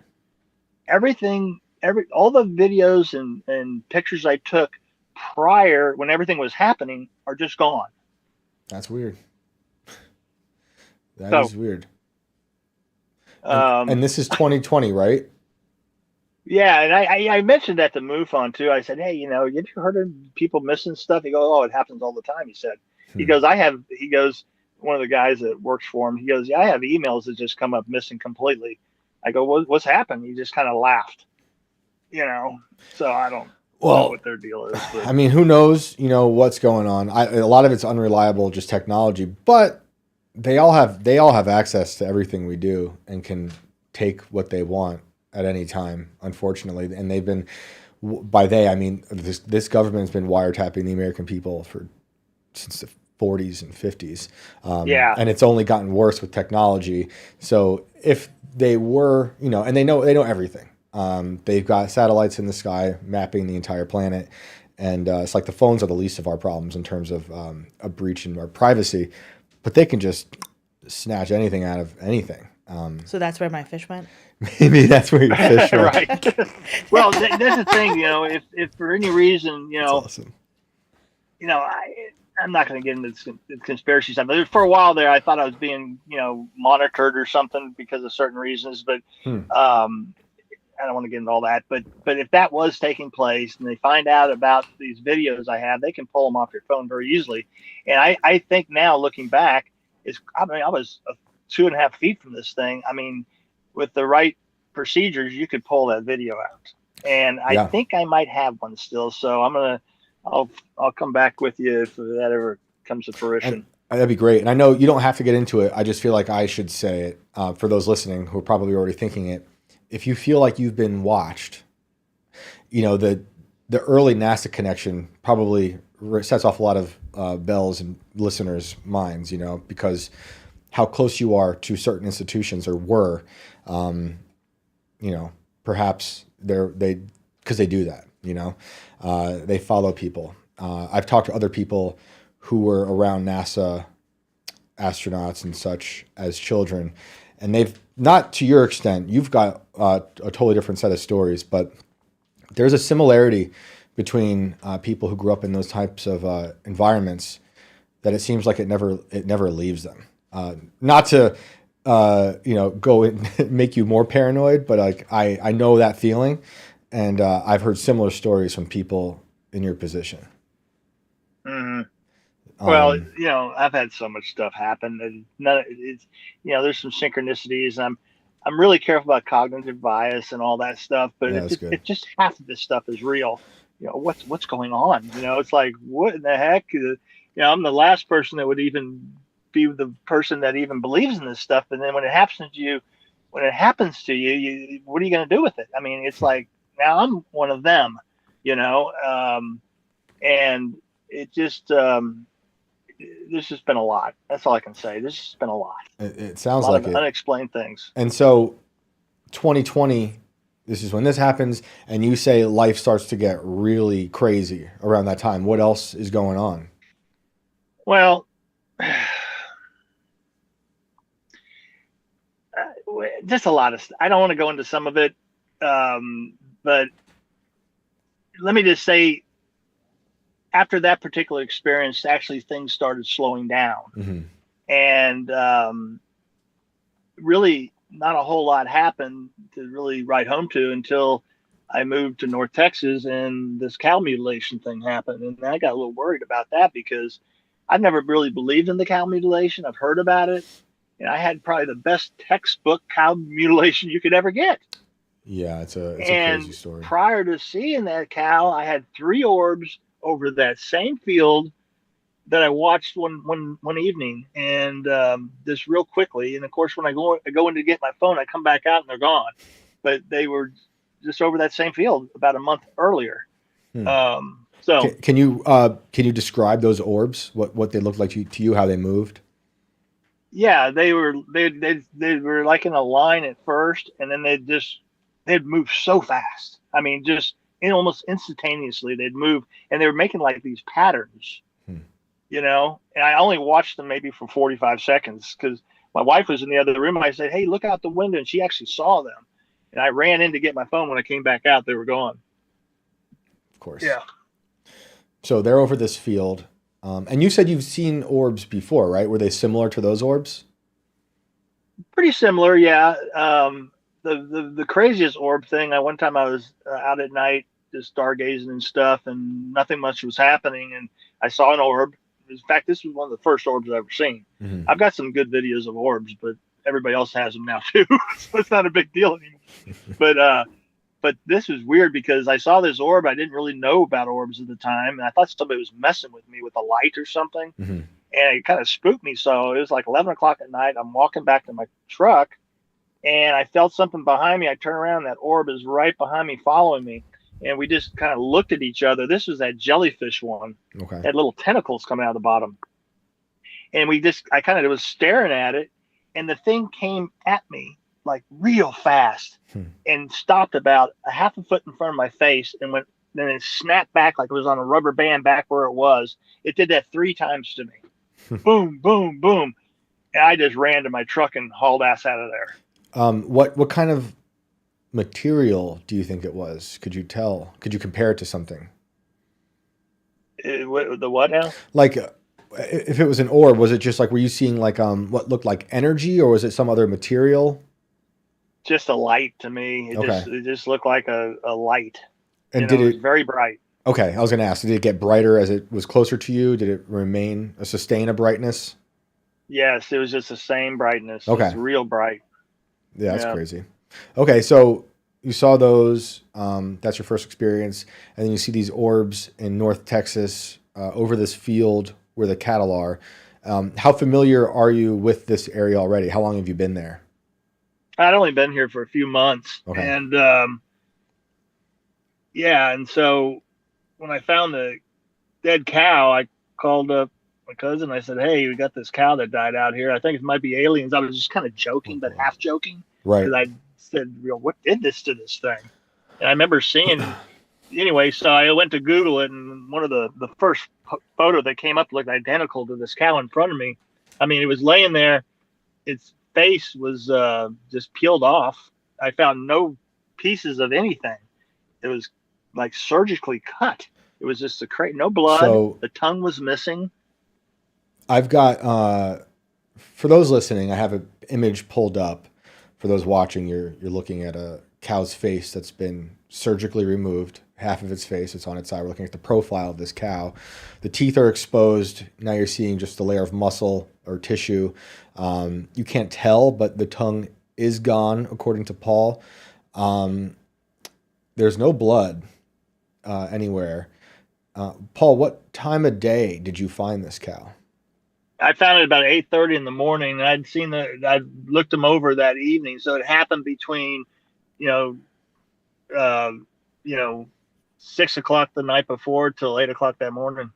All the videos and pictures I took prior when everything was happening are just gone. That's weird. That So, is weird. And this is 2020, right? Yeah, and I mentioned that to MUFON too. I said, "Hey, have you heard of people missing stuff?" He goes, "Oh, it happens all the time." He said, "He goes, one of the guys that works for him. He goes, yeah, I have emails that just come up missing completely." I go, "What's happened?" He just kind of laughed, So I don't know what their deal is. But. I mean, who knows? What's going on. A lot of it's unreliable, just technology, but they all have access to everything we do and can take what they want at any time, unfortunately. And they've been, by they, I mean, this government has been wiretapping the American people since the 40s and 50s. Yeah. And it's only gotten worse with technology. So if they were, and they know everything. They've got satellites in the sky mapping the entire planet. And it's like the phones are the least of our problems in terms of a breach in our privacy. But they can just snatch anything out of anything. So that's where my fish went? Maybe that's where your fish went. Right. Well, that's the thing, if for any reason, That's awesome. I'm not going to get into this conspiracy stuff. But for a while there, I thought I was being, monitored or something because of certain reasons. But I don't want to get into all that. But if that was taking place and they find out about these videos I have, they can pull them off your phone very easily. And I think now, looking back, I was 2.5 feet from this thing. I mean, with the right procedures, you could pull that video out. And I think I might have one still. So I'll come back with you if that ever comes to fruition. That'd be great. And I know you don't have to get into it. I just feel like I should say it for those listening who are probably already thinking it. If you feel like you've been watched, the early NASA connection probably sets off a lot of bells in listeners' minds, because how close you are to certain institutions or were, perhaps because they do that, they follow people. I've talked to other people who were around NASA astronauts and such as children, and they've, not to your extent, you've got a totally different set of stories, but there's a similarity between people who grew up in those types of environments that it seems like it never leaves them. Not to go and make you more paranoid, but like I know that feeling, and I've heard similar stories from people in your position. Mm-hmm. Well, I've had so much stuff happen, and there's some synchronicities. I'm really careful about cognitive bias and all that stuff, but Yeah, that's good. it just half of this stuff is real. What's going on? It's like, what in the heck? I'm the last person that would even be the person that even believes in this stuff. And then when it happens to you, what are you going to do with it? I mean, it's like, now I'm one of them, and it just, there's just been a lot. That's all I can say. There's just been a lot. It sounds like it. Unexplained things. And so 2020, this is when this happens, and you say life starts to get really crazy around that time. What else is going on? Well, just a lot of, I don't want to go into some of it, but let me just say, after that particular experience, actually things started slowing down. Mm-hmm. And really not a whole lot happened to really write home to until I moved to North Texas and this cow mutilation thing happened. And I got a little worried about that because I've never really believed in the cow mutilation. I've heard about it. And I had probably the best textbook cow mutilation you could ever get. Yeah, it's a crazy story. Prior to seeing that cow, I had 3 orbs over that same field that I watched one evening, and this real quickly. And of course, when I go in to get my phone, I come back out and they're gone. But they were just over that same field about a month earlier. So can you describe those orbs? What they looked like to you? How they moved? Yeah, they were like in a line at first, and then they'd move so fast. I mean, just almost instantaneously they'd move, and they were making like these patterns, and I only watched them maybe for 45 seconds because my wife was in the other room. I said, "Hey, look out the window," and she actually saw them, and I ran in to get my phone. When I came back out, they were gone. Of course. Yeah. So they're over this field, and you said you've seen orbs before, right? Were they similar to those orbs? Pretty similar, yeah. The craziest orb thing, one time I was out at night just stargazing and stuff, and nothing much was happening, and I saw an orb. In fact, this was one of the first orbs I've ever seen. Mm-hmm. I've got some good videos of orbs, but everybody else has them now too, so it's not a big deal anymore. But this was weird because I saw this orb. I didn't really know about orbs at the time, and I thought somebody was messing with me with a light or something, mm-hmm. and it kind of spooked me. So it was like 11 o'clock at night. I'm walking back to my truck, and I felt something behind me. I turn around, that orb is right behind me, following me. And we just kind of looked at each other. This was that jellyfish one. Okay. It had little tentacles coming out of the bottom. And I kind of was staring at it, and the thing came at me like real fast and stopped about a half a foot in front of my face and then it snapped back like it was on a rubber band back where it was. It did that 3 times to me. Boom, boom, boom. And I just ran to my truck and hauled ass out of there. What kind of material do you think it was? Could you tell? Could you compare it to something? The what now? Like, if it was an orb, was it just like, were you seeing like what looked like energy, or was it some other material? Just a light to me. It just looked like a light. And it was very bright. Okay, I was going to ask, did it get brighter as it was closer to you? Did it sustain a brightness? Yes, it was just the same brightness. Okay. It's real bright. Yeah, that's crazy. Okay, so you saw those. That's your first experience. And then you see these orbs in North Texas over this field where the cattle are. How familiar are you with this area already? How long have you been there? I'd only been here for a few months. Okay. And yeah, and so when I found the dead cow, I called up my cousin. I said, "Hey, we got this cow that died out here. I think it might be aliens." I was just kind of Oh joking, but boy. half joking, Right. because I said, "What did this to this thing?" And I remember seeing anyway. So I went to Google it, and one of the first photo that came up looked identical to this cow in front of me. I mean, it was laying there. Its face was just peeled off. I found no pieces of anything. It was like surgically cut. It was just no blood. So The tongue was missing. I've got for those listening, I have an image pulled up. For those watching, you're looking at a cow's face that's been surgically removed, half of its face. It's on its side. We're looking at the profile of this cow. The teeth are exposed. Now you're seeing just a layer of muscle or tissue. You can't tell, but the tongue is gone, according to Paul. There's no blood anywhere. Paul, what time of day did you find this cow? I found it about 8:30 in the morning, and I'd looked them over that evening. So it happened between, you know, uh, you know, 6 o'clock the night before till 8 o'clock that morning.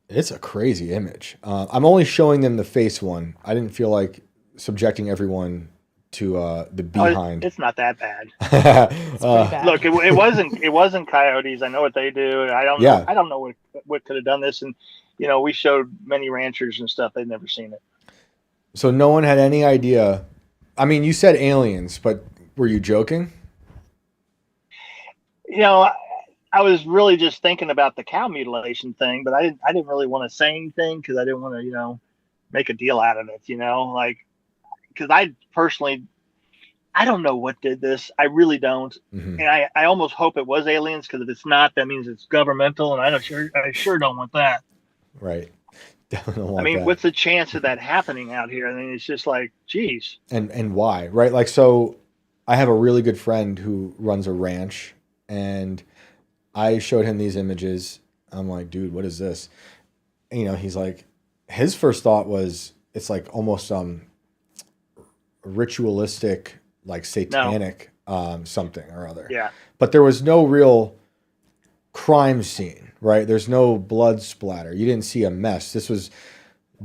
It's a crazy image. I'm only showing them the face one. I didn't feel like subjecting everyone to the Oh, behind. it's not that bad. It's pretty bad. Look, it wasn't coyotes. I know what they do. Yeah. I don't know what could have done this. And we showed many ranchers and stuff. They'd never seen it. So no one had any idea. I mean, you said aliens, but were you joking? You know, I was really just thinking about the cow mutilation thing, but I didn't really want to say anything because I didn't want to make a deal out of it. Like because I personally I don't know what did this. I really don't. Mm-hmm. And I almost hope it was aliens, because if it's not, that means it's governmental, and I sure don't want that. Right. Definitely don't I want mean, that. what's the chance of that happening out here? I mean, it's just like, geez. And why? Right? Like, so I have a really good friend who runs a ranch, and I showed him these images. I'm like, dude, what is this? And, he's like, his first thought was it's like almost ritualistic, like No, satanic something or other. yeah, But there was no real crime scene, right? There's no blood splatter. You didn't see a mess. This was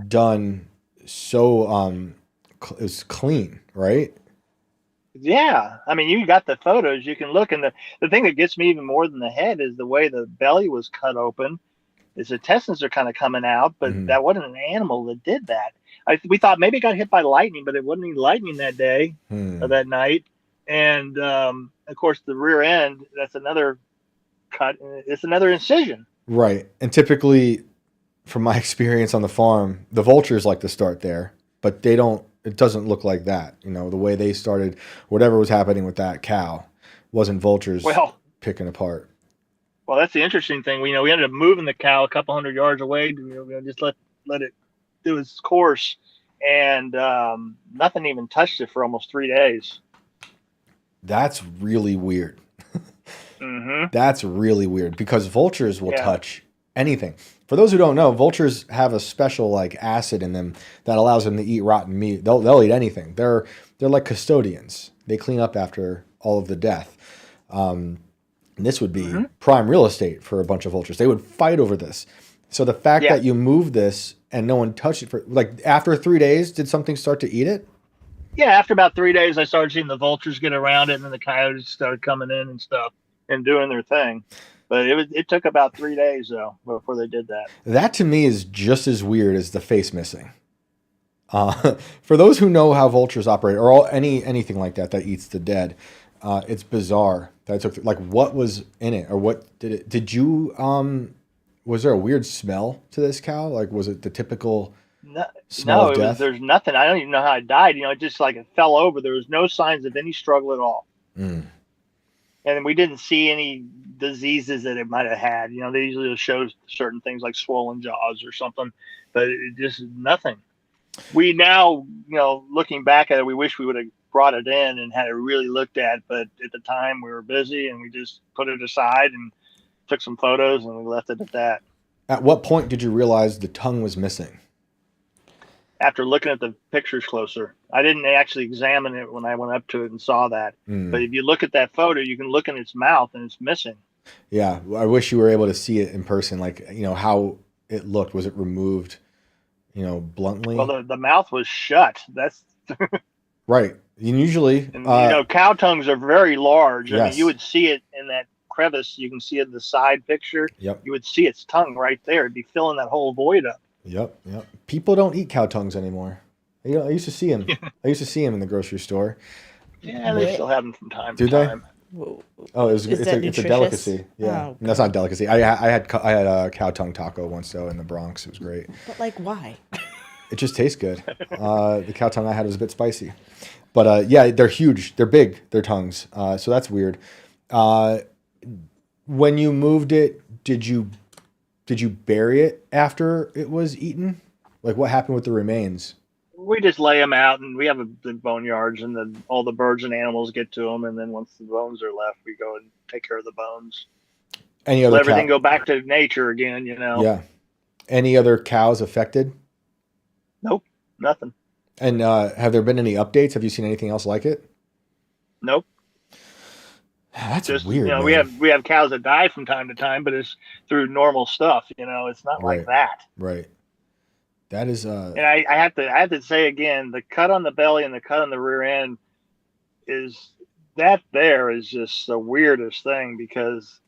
done so it was clean, right? yeah. I mean, you got the photos. You can look, and the thing that gets me even more than the head is the way the belly was cut open. His intestines are kind of coming out, but Mm-hmm. that wasn't an animal that did that. We thought maybe it got hit by lightning, but it wasn't any lightning that day or Hmm. that night. And of course, the rear end, that's another cut. It's another incision. Right. And typically, from my experience on the farm, the vultures like to start there, but they don't. It doesn't look like that. The way they started, whatever was happening with that cow, wasn't vultures Well, picking apart. well, that's the interesting thing. We ended up moving the cow a couple hundred yards away. Just let it do its course, and nothing even touched it for almost 3 days. That's really weird. Mm-hmm. That's really weird because vultures will Yeah. touch anything. For those who don't know, vultures have a special like acid in them that allows them to eat rotten meat. They'll eat anything. They're like custodians. They clean up after all of the death. And this would be Mm-hmm. prime real estate for a bunch of vultures. They would fight over this. So the fact Yeah. that you move this and no one touched it for like after 3 days, did something start to eat it? Yeah, after about 3 days, I started seeing the vultures get around it, and then the coyotes started coming in and stuff and doing their thing. But it took about 3 days though before they did that. That to me is just as weird as the face missing. For those who know how vultures operate, or anything like that eats the dead, it's bizarre that it took. Like, what was in it, or what did it? Did you? Was there a weird smell to this cow? Like, was it the typical No, smell no, of death? there's nothing. I don't even know how it died. It just like it fell over. There was no signs of any struggle at all, Mm. and we didn't see any diseases that it might have had. They usually show certain things like swollen jaws or something, but it just nothing. We now, looking back at it, we wish we would have brought it in and had it really looked at. But at the time, we were busy, and we just put it aside and took some photos, and we left it at that. At what point did you realize the tongue was missing? after looking at the pictures closer. I didn't actually examine it when I went up to it and saw that. But if you look at that photo, you can look in its mouth and it's missing. Yeah, I wish you were able to see it in person, like, how it looked. Was it removed, bluntly? Well, the mouth was shut. That's right. And usually, and cow tongues are very large. I mean, yes. you would see it in that crevice. You can see it in the side picture. Yep. You would see its tongue right there. It'd be filling that whole void up. Yep. People don't eat cow tongues anymore. I used to see them. I used to see them in the grocery store. Yeah, they still have them from time to time. Oh, it's a delicacy. Yeah, oh, that's not a delicacy. I had a cow tongue taco once though in the Bronx. It was great. But like, why? It just tastes good. The cow tongue I had was a bit spicy, but yeah, they're huge. They're big. Their tongues. So that's weird. When you moved it, did you bury it after it was eaten? Like, what happened with the remains? We just lay them out, and we have the boneyards, and all the birds and animals get to them. And then once the bones are left, we go and take care of the bones. Any other let everything go back to nature again, Yeah. Any other cows affected? Nope, nothing. And have there been any updates? Have you seen anything else like it? Nope. That's just weird. We have cows that die from time to time, but it's through normal stuff. It's not like that. Right. That is. And I have to say again, the cut on the belly and the cut on the rear end is just the weirdest thing because,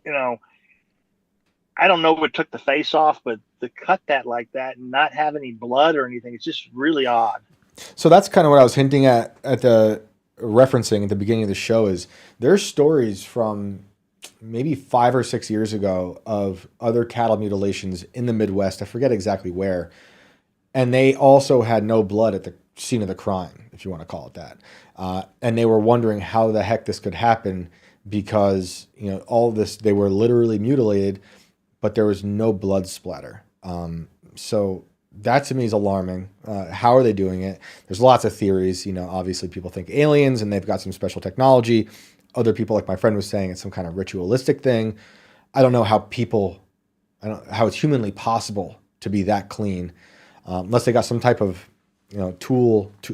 I don't know what took the face off, but to cut that like that and not have any blood or anything, it's just really odd. So that's kind of what I was hinting at the referencing at the beginning of the show is there's stories from maybe 5 or 6 years ago of other cattle mutilations in the Midwest. I forget exactly where. And they also had no blood at the scene of the crime, if you want to call it that. And they were wondering how the heck this could happen because, all this, they were literally mutilated, but there was no blood splatter. So that to me is alarming. How are they doing it? There's lots of theories. Obviously people think aliens and they've got some special technology. Other people, like my friend was saying, it's some kind of ritualistic thing. I don't know how it's humanly possible to be that clean, unless they got some type of,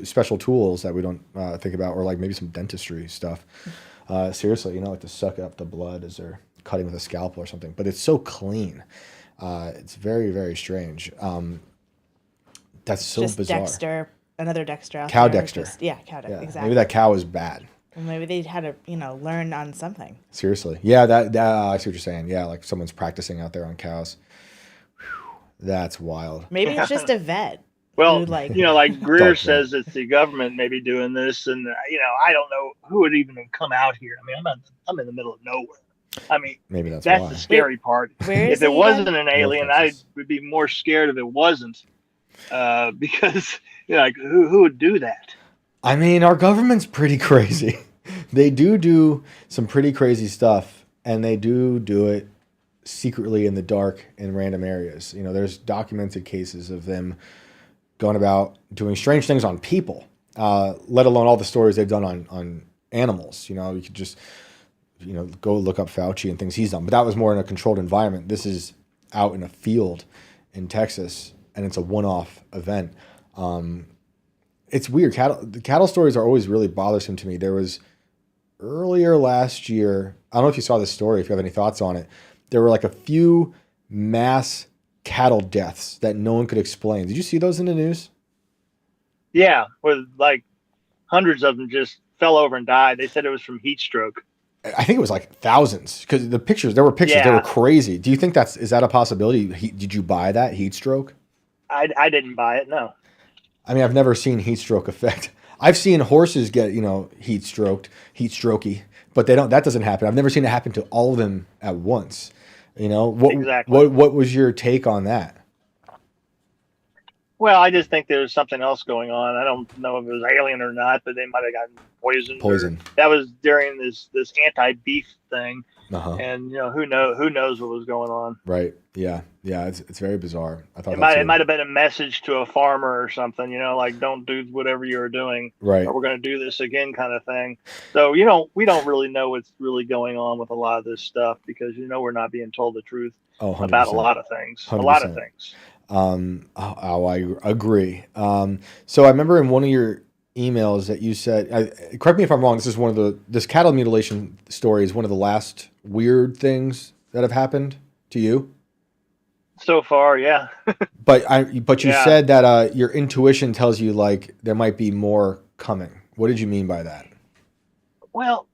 special tools that we don't think about, or like maybe some dentistry stuff. Seriously, like to suck up the blood as they're cutting with a scalpel or something. But it's so clean. It's very, very strange. That's so just bizarre. Dexter, another Dexter out cow there. Dexter. Cow Dexter, exactly. Maybe that cow is bad. Well, maybe they had to, learn on something. Seriously. Yeah, that I see what you're saying. Yeah, like someone's practicing out there on cows. Whew, that's wild. Maybe it's just a vet. Well, like Greer says it's the government maybe doing this, and I don't know who would even have come out here. I mean, I'm in the middle of nowhere. I mean, maybe that's the scary part. If it wasn't an alien, I would be more scared if it wasn't, because who would do that? I mean, our government's pretty crazy. They do some pretty crazy stuff, and they do it secretly in the dark in random areas. There's documented cases of them going about doing strange things on people, let alone all the stories they've done on animals. You could just, go look up Fauci and things he's done. But that was more in a controlled environment. This is out in a field in Texas, and it's a one-off event. It's weird. The cattle stories are always really bothersome to me. There was earlier last year, I don't know if you saw this story, if you have any thoughts on it. There were like a few mass cattle deaths that no one could explain. Did you see those in the news? Yeah, with like hundreds of them just fell over and died. They said it was from heat stroke. I think it was like thousands because there were pictures, they were crazy. Do you think is that a possibility? Did you buy that heat stroke? I didn't buy it, no. I mean, I've never seen heat stroke effect. I've seen horses get, heat strokey, but that doesn't happen. I've never seen it happen to all of them at once. Exactly. What was your take on that? Well, I just think there's something else going on. I don't know if it was alien or not, but they might have gotten poisoned. That was during this anti-beef thing, and who knows what was going on. Right. Yeah. It's very bizarre. I thought it might have been a message to a farmer or something. Like don't do whatever you're doing. Right. Or we're going to do this again, kind of thing. So we don't really know what's really going on with a lot of this stuff because we're not being told the truth about a lot of things. 100%. A lot of things. I agree. So I remember in one of your emails that you said, correct me if I'm wrong, this cattle mutilation story is one of the last weird things that have happened to you. So far, yeah. But you Yeah. said that your intuition tells you like there might be more coming. What did you mean by that? Well,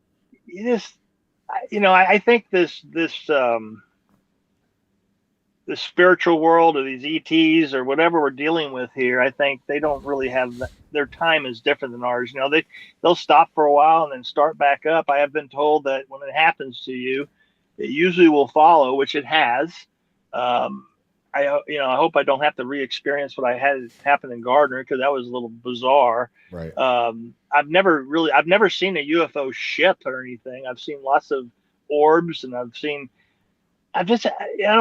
I think the spiritual world or these ETs or whatever we're dealing with here, I think they don't really have their time is different than ours. They'll stop for a while and then start back up. I have been told that when it happens to you, it usually will follow, which it has. Um, I hope I don't have to re-experience what I had happen in Gardner, because that was a little bizarre. Right. I've never seen a UFO ship or anything. I've seen lots of orbs, and I don't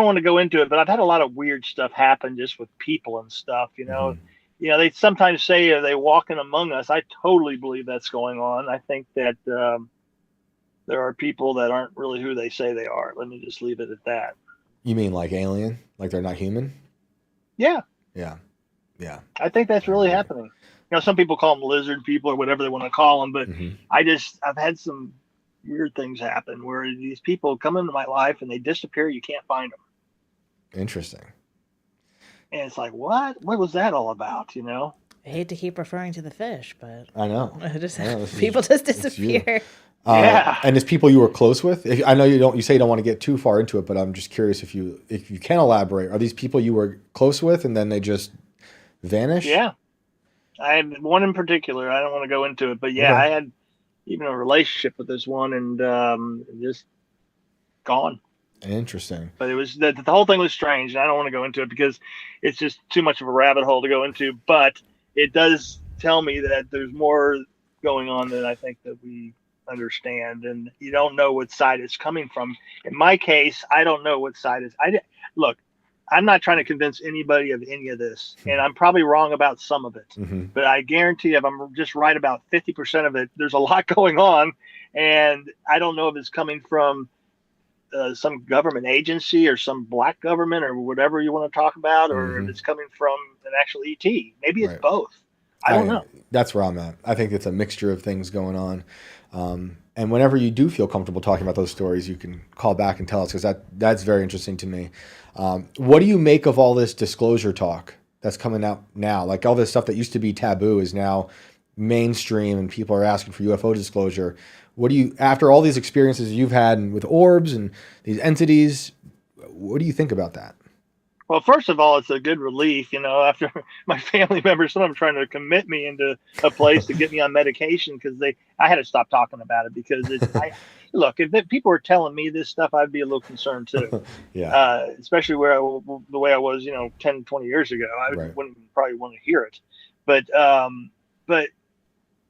want to go into it, but I've had a lot of weird stuff happen just with people and stuff. They sometimes say, are they walking among us? I totally believe that's going on. I think that there are people that aren't really who they say they are. Let me just leave it at that. You mean like alien? Like they're not human? Yeah. Yeah. Yeah. I think that's really happening. Some people call them lizard people or whatever they want to call them, but I've had some weird things happen where these people come into my life and they disappear. You can't find them. Interesting. And it's like, what was that all about? I hate to keep referring to the fish, but I know. People just disappear. Yeah. And it's people you were close with. I know you say you don't want to get too far into it, but I'm just curious if you can elaborate. Are these people you were close with and then they just vanish? Yeah. I had one in particular. I don't want to go into it, but yeah, Okay. I had even a relationship with this one, and just gone. Interesting. But it was the whole thing was strange, and I don't want to go into it because it's just too much of a rabbit hole to go into. But it does tell me that there's more going on than I think that we understand, and you don't know what side it's coming from. In my case, I don't know what side is. Look, I'm not trying to convince anybody of any of this, and I'm probably wrong about some of it. But I guarantee if I'm just right about 50% of it, there's a lot going on, and I don't know if it's coming from some government agency or some black government or whatever you want to talk about, or if it's coming from an actual ET. Maybe it's both. I don't know. That's where I'm at. I think it's a mixture of things going on. And whenever you do feel comfortable talking about those stories, you can call back and tell us, because that's very interesting to me. What do you make of all this disclosure talk that's coming out now? Like all this stuff that used to be taboo is now mainstream and people are asking for UFO disclosure. After all these experiences you've had with orbs and these entities, what do you think about that? Well, first of all, it's a good relief, after my family members, some of them trying to commit me into a place to get me on medication, because I had to stop talking about it, because look, if people were telling me this stuff, I'd be a little concerned too. Yeah. Especially the way I was, 10, 20 years ago, I wouldn't probably want to hear it. But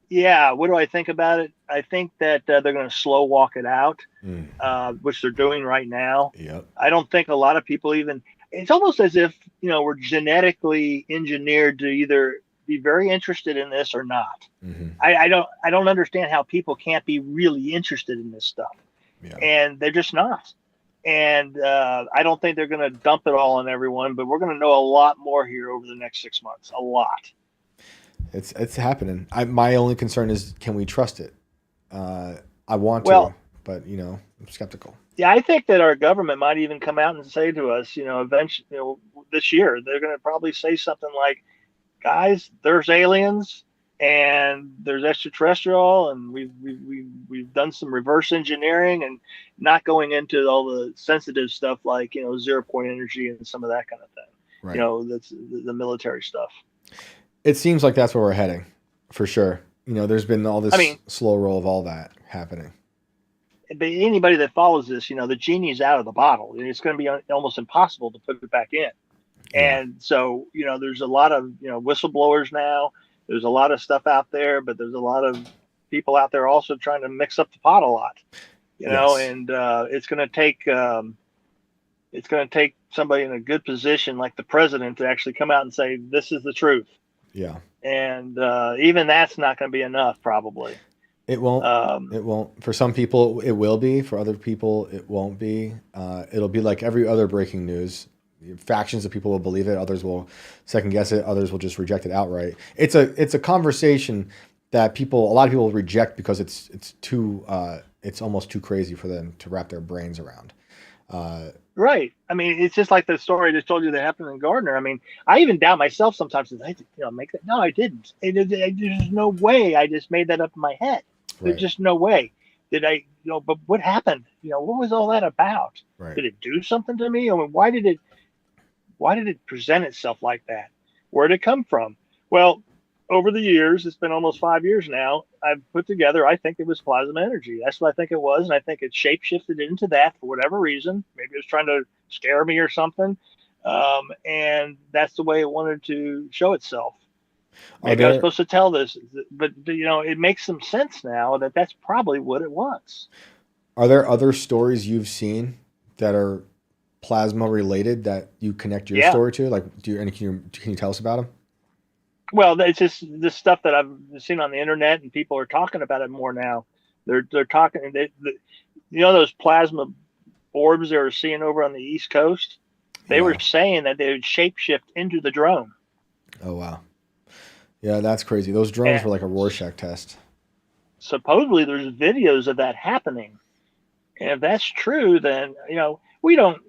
yeah, what do I think about it? I think that they're going to slow walk it out, which they're doing right now. Yep. I don't think a lot of people even. It's almost as if we're genetically engineered to either be very interested in this or not. I don't understand how people can't be really interested in this stuff, and they're just not. And I don't think they're going to dump it all on everyone, but we're going to know a lot more here over the next 6 months. A lot. It's happening. My only concern is, can we trust it? I want to, but I'm skeptical. Yeah, I think that our government might even come out and say to us, eventually, this year, they're going to probably say something like, guys, there's aliens and there's extraterrestrial, and we've done some reverse engineering, and not going into all the sensitive stuff like, 0-point energy and some of that kind of thing. Right. That's the military stuff. It seems like that's where we're heading, for sure. There's been all this slow roll of all that happening. But anybody that follows this, the genie's out of the bottle. It's going to be almost impossible to put it back in. Yeah. And so, there's a lot of, whistleblowers now. There's a lot of stuff out there, but there's a lot of people out there also trying to mix up the pot a lot, and it's going to take somebody in a good position like the president to actually come out and say, this is the truth. Yeah. And even that's not going to be enough, probably. It won't. It won't. For some people, it will be. For other people, it won't be. It'll be like every other breaking news. factions of people will believe it, others will second guess it, others will just reject it outright. It's a conversation that a lot of people reject because it's too it's almost too crazy for them to wrap their brains around. Right. I mean, it's just like the story I just told you that happened in Gardner. I mean, I even doubt myself sometimes. Did I, make that? No, I didn't. There's no way. I just made that up in my head. There's Right. just no way. Did I? But what happened? What was all that about? Right. Did it do something to me? I mean, why did it present itself like that? Where did it come from? Well, over the years, it's been almost 5 years now, I've put together, I think it was plasma energy. That's what I think it was. And I think it shapeshifted into that for whatever reason. Maybe it was trying to scare me or something. And that's the way it wanted to show itself. Maybe I was supposed to tell this, but it makes some sense now that that's probably what it was. Are there other stories you've seen that are plasma related that you connect your story to? Like, can you tell us about them? Well, it's just this stuff that I've seen on the internet, and people are talking about it more now. They're talking. Those plasma orbs they were seeing over on the East Coast. They were saying that they would shapeshift into the drone. Oh wow, yeah, that's crazy. Those drones were like a Rorschach test. Supposedly, there's videos of that happening, and if that's true, then we don't.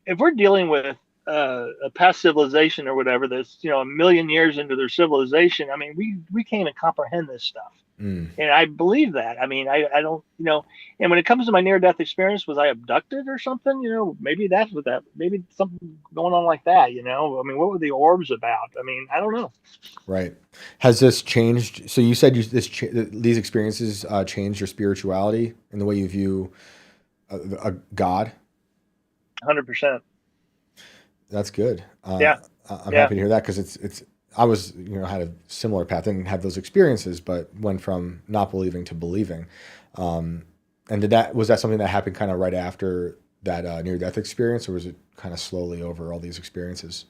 If we're dealing with a past civilization or whatever that's a million years into their civilization, I mean we can't even comprehend this stuff. And I believe that. I mean, I don't, and when it comes to my near-death experience, was I abducted or something? Maybe that's what maybe something going on like that, I mean, what were the orbs about? I mean, I don't know. Right. Has this changed? So you said these experiences changed your spirituality and the way you view a God? 100%. That's good. Yeah. I'm happy to hear that, because I was, had a similar path, didn't have those experiences, but went from not believing to believing. And was that something that happened kind of right after that near-death experience, or was it kind of slowly over all these experiences?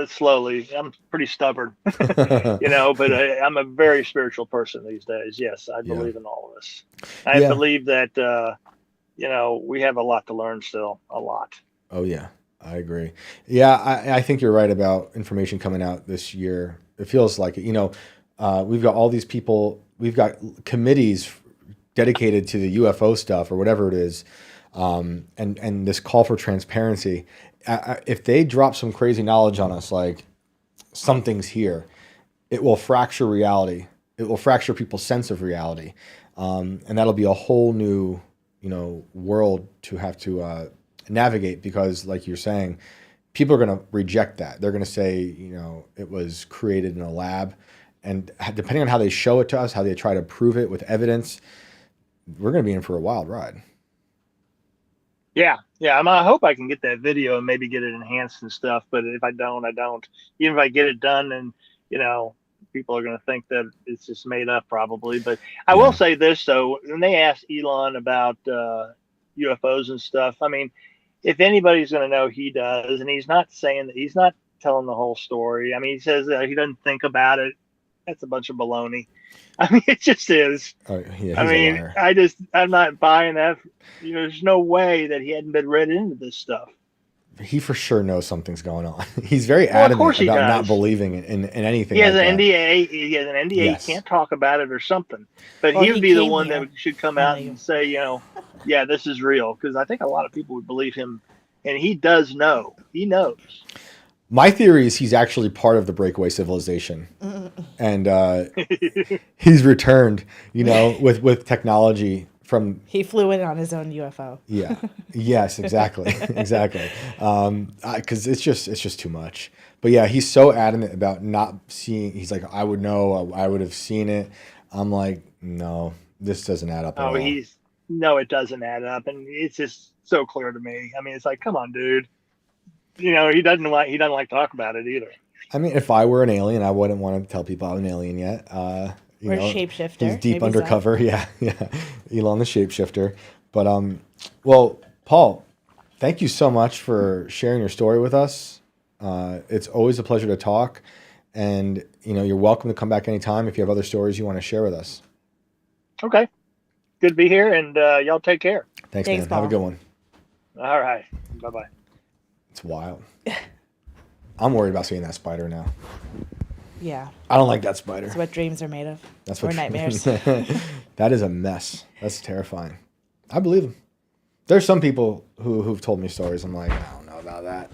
Slowly. I'm pretty stubborn, but I'm a very spiritual person these days. Yes, I believe in all of this. I believe that, we have a lot to learn still, a lot. Oh, yeah. I agree. Yeah, I think you're right about information coming out this year. It feels like it. We've got all these people. We've got committees dedicated to the UFO stuff or whatever it is, and this call for transparency. If they drop some crazy knowledge on us, like something's here, it will fracture reality. It will fracture people's sense of reality, and that'll be a whole new, world to have to navigate, because like you're saying, people are going to reject that. They're going to say, it was created in a lab, and depending on how they show it to us, how they try to prove it with evidence, we're going to be in for a wild ride. Yeah. I hope I can get that video and maybe get it enhanced and stuff, but if I don't, I don't. Even if I get it done, then people are going to think that it's just made up probably. But I will say this though, when they asked Elon about UFOs and stuff, I mean, if anybody's going to know, he does. And he's not saying that, he's not telling the whole story. I mean, he says that he doesn't think about it. That's a bunch of baloney. I mean, it just is. Oh, yeah, I mean, I'm not buying that. There's no way that he hadn't been read into this stuff. He for sure knows something's going on. He's very adamant about not believing in anything. He has an NDA. He has an NDA. Yes. He can't talk about it or something. But he would be the one that should come out and say, yeah, this is real. Because I think a lot of people would believe him. And he does know. He knows. My theory is he's actually part of the breakaway civilization. And he's returned, with technology. He flew in on his own UFO. Yeah. Yes, exactly. Exactly. Because it's just too much. But yeah, he's so adamant about not seeing. He's like, I would know. I would have seen it. I'm like, no, this doesn't add up at all. No, it doesn't add up, and it's just so clear to me. I mean, it's like, come on, dude. He doesn't like to talk about it either. I mean, if I were an alien, I wouldn't want to tell people I'm an alien yet. Or a shapeshifter. He's deep undercover. So. Yeah. Elon the shapeshifter. But well, Paul, thank you so much for sharing your story with us. It's always a pleasure to talk, and you're welcome to come back anytime if you have other stories you want to share with us. Okay, good to be here, and y'all take care. Thanks man. Paul. Have a good one. All right, bye-bye. It's wild. I'm worried about seeing that spider now. Yeah. I don't like that spider. That's what dreams are made of. That's or what nightmares. That is a mess. That's terrifying. I believe them. There's some people who've told me stories. I'm like, I don't know about that,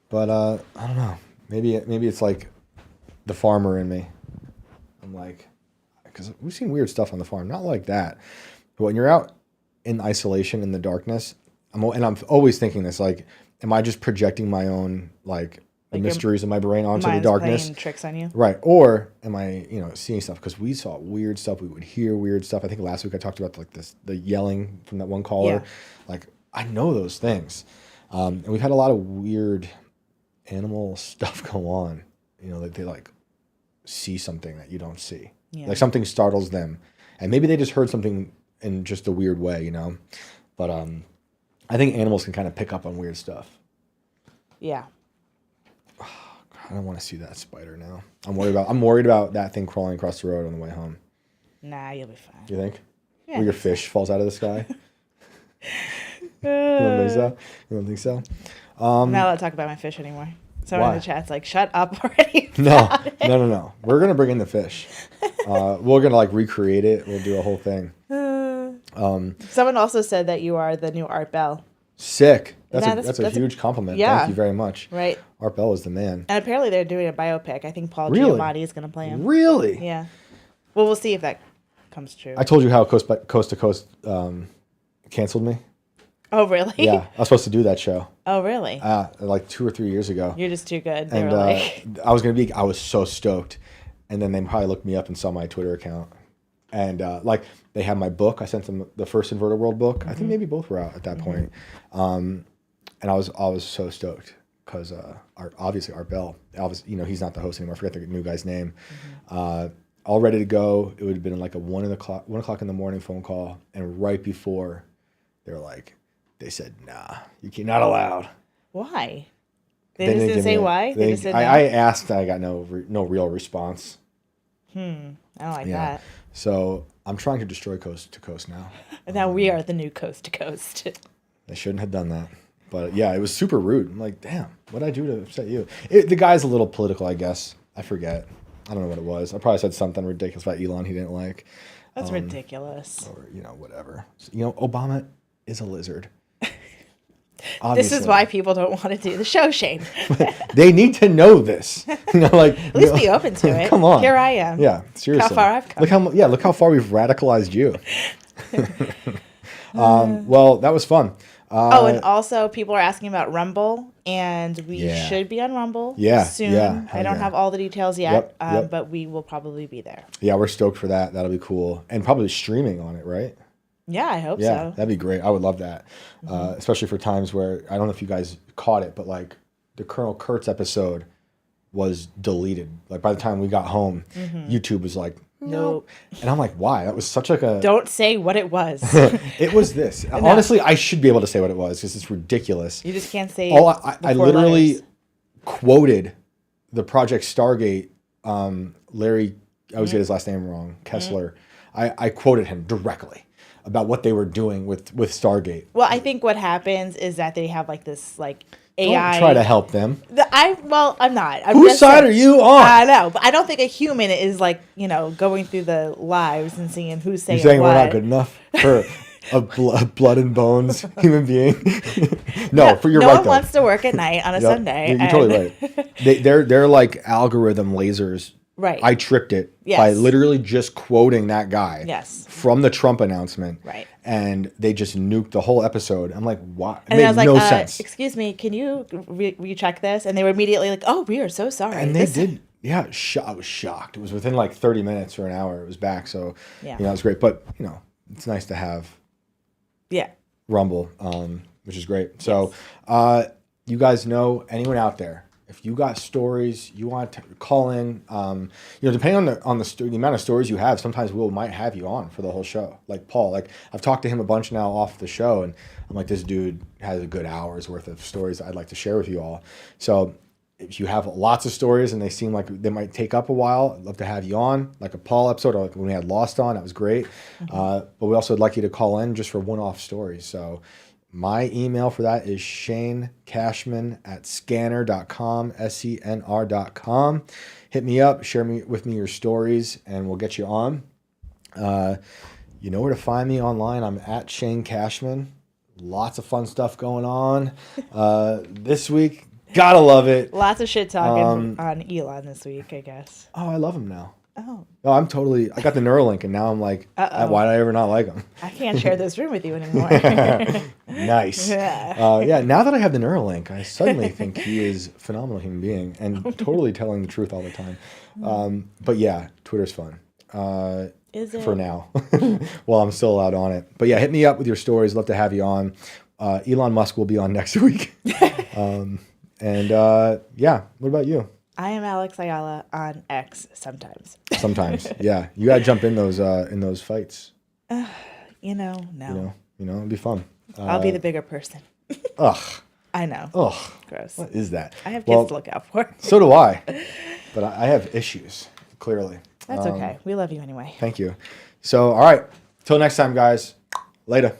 but I don't know. Maybe it's like the farmer in me. I'm like, because we've seen weird stuff on the farm, not like that, but when you're out in isolation in the darkness, I'm always thinking this, like, am I just projecting my own like the mysteries of my brain onto the darkness? Playing tricks on you. Right. Or am I, seeing stuff? Because we saw weird stuff. We would hear weird stuff. I think last week I talked about like the yelling from that one caller. Yeah. Like, I know those things. And we've had a lot of weird animal stuff go on. That they like see something that you don't see. Yeah. Like something startles them. And maybe they just heard something in just a weird way, But I think animals can kind of pick up on weird stuff. Yeah. I don't want to see that spider now. I'm worried about that thing crawling across the road on the way home. Nah, you'll be fine. You think? Yeah. Where your fish falls out of the sky? You don't think so? I'm not allowed to talk about my fish anymore. Someone in the chat's like, shut up already. No. We're going to bring in the fish. We're going to like recreate it. We'll do a whole thing. Someone also said that you are the new Art Bell. Sick. That's a huge compliment. Yeah. Thank you very much. Right. Art Bell is the man. And apparently they're doing a biopic. I think Paul Really? Giamatti is going to play him. Really? Yeah. Well, we'll see if that comes true. I told you how Coast to Coast canceled me. Oh, really? Yeah, I was supposed to do that show. Oh, really? Like 2 or 3 years ago. You're just too good. They And were like... I was so stoked. And then they probably looked me up and saw my Twitter account. And like they had my book. I sent them the first Inverted World book. Mm-hmm. I think maybe both were out at that point. And I was so stoked because obviously Art Bell, he's not the host anymore. I forget the new guy's name. Mm-hmm. All ready to go. It would have been like a 1 o'clock in the morning phone call. And right before, they said, nah, you're not allowed. Why? They just didn't say why? They just said no? I asked, I got no real response. I don't like that. So I'm trying to destroy Coast to Coast now. Now we are the new Coast to Coast. They shouldn't have done that. But yeah, it was super rude. I'm like, damn, what did I do to upset you? The guy's a little political, I guess. I forget. I don't know what it was. I probably said something ridiculous about Elon he didn't like. That's ridiculous. Or, whatever. Obama is a lizard. This is why people don't want to do the show, Shane. They need to know this. At least be open to it. Come on. Here I am. Yeah, seriously. How far I've come. Look how far we've radicalized you. Well, that was fun. And also people are asking about Rumble, and we should be on Rumble soon. Yeah, I don't have all the details yet, Yep. but we will probably be there. Yeah, we're stoked for that. That'll be cool. And probably streaming on it, right? Yeah, I hope Yeah, so. that'd be great. I would love that. Especially for times where, I don't know if you guys caught it, but like the Colonel Kurtz episode was deleted. Like by the time we got home, YouTube was like, nope. And I'm like, why? That was such like a... Don't say what it was. It was this. Honestly, I should be able to say what it was because it's ridiculous. You just can't say I literally quoted the Project Stargate, Larry, I always get his last name wrong, Kessler. I quoted him directly about what they were doing with Stargate. Well, I think what happens is that they have like this like AI. Don't try to help them. I'm not. Whose side are you on? I know, but I don't think a human is like, going through the lives and seeing who's saying what. You're saying we're not good enough for a blood and bones human being? No, you're right, No one though. wants to work at night on a Sunday. You're totally right. They're like algorithm lasers. Right. I tricked it by literally just quoting that guy from the Trump announcement. Right. And they just nuked the whole episode. I'm like, why? It and I was like, sense. Excuse me, can you recheck this? And they were immediately like, oh, we are so sorry. And they did. Yeah, I was shocked. It was within like 30 minutes or an hour. It was back. So, it was great. But, it's nice to have Rumble, which is great. So, you guys know, anyone out there, if you got stories you want to call in, depending on the amount of stories you have, sometimes we might have you on for the whole show. Like Paul, like I've talked to him a bunch now off the show, and I'm like, this dude has a good hour's worth of stories that I'd like to share with you all. So if you have lots of stories and they seem like they might take up a while, I'd love to have you on, like a Paul episode, or like when we had Lost on, that was great. But we also would like you to call in just for one-off stories. So My email for that is shanecashman@scanner.com, SCNR.com. Hit me up, share with me your stories, and we'll get you on. You know where to find me online. I'm at Shane Cashman. Lots of fun stuff going on this week. Gotta love it. Lots of shit talking on Elon this week, I guess. Oh, I love him now. Oh. No, I got the Neuralink, and now I'm like, why did I ever not like him? I can't share this room with you anymore. Nice. Yeah, now that I have the Neuralink, I suddenly think he is a phenomenal human being and totally telling the truth all the time. But yeah, Twitter's fun. Is it? For now. Well, I'm still allowed on it. But yeah, hit me up with your stories. Love to have you on. Elon Musk will be on next week. Yeah, what about you? I am Alex Ayala on X sometimes. Sometimes, yeah. You gotta jump in those fights. No. It'd be fun. I'll be the bigger person. Ugh. I know. Ugh. Gross. What is that? I have kids to look out for. So do I. But I have issues, clearly. That's okay. We love you anyway. Thank you. So, all right. Till next time, guys. Later.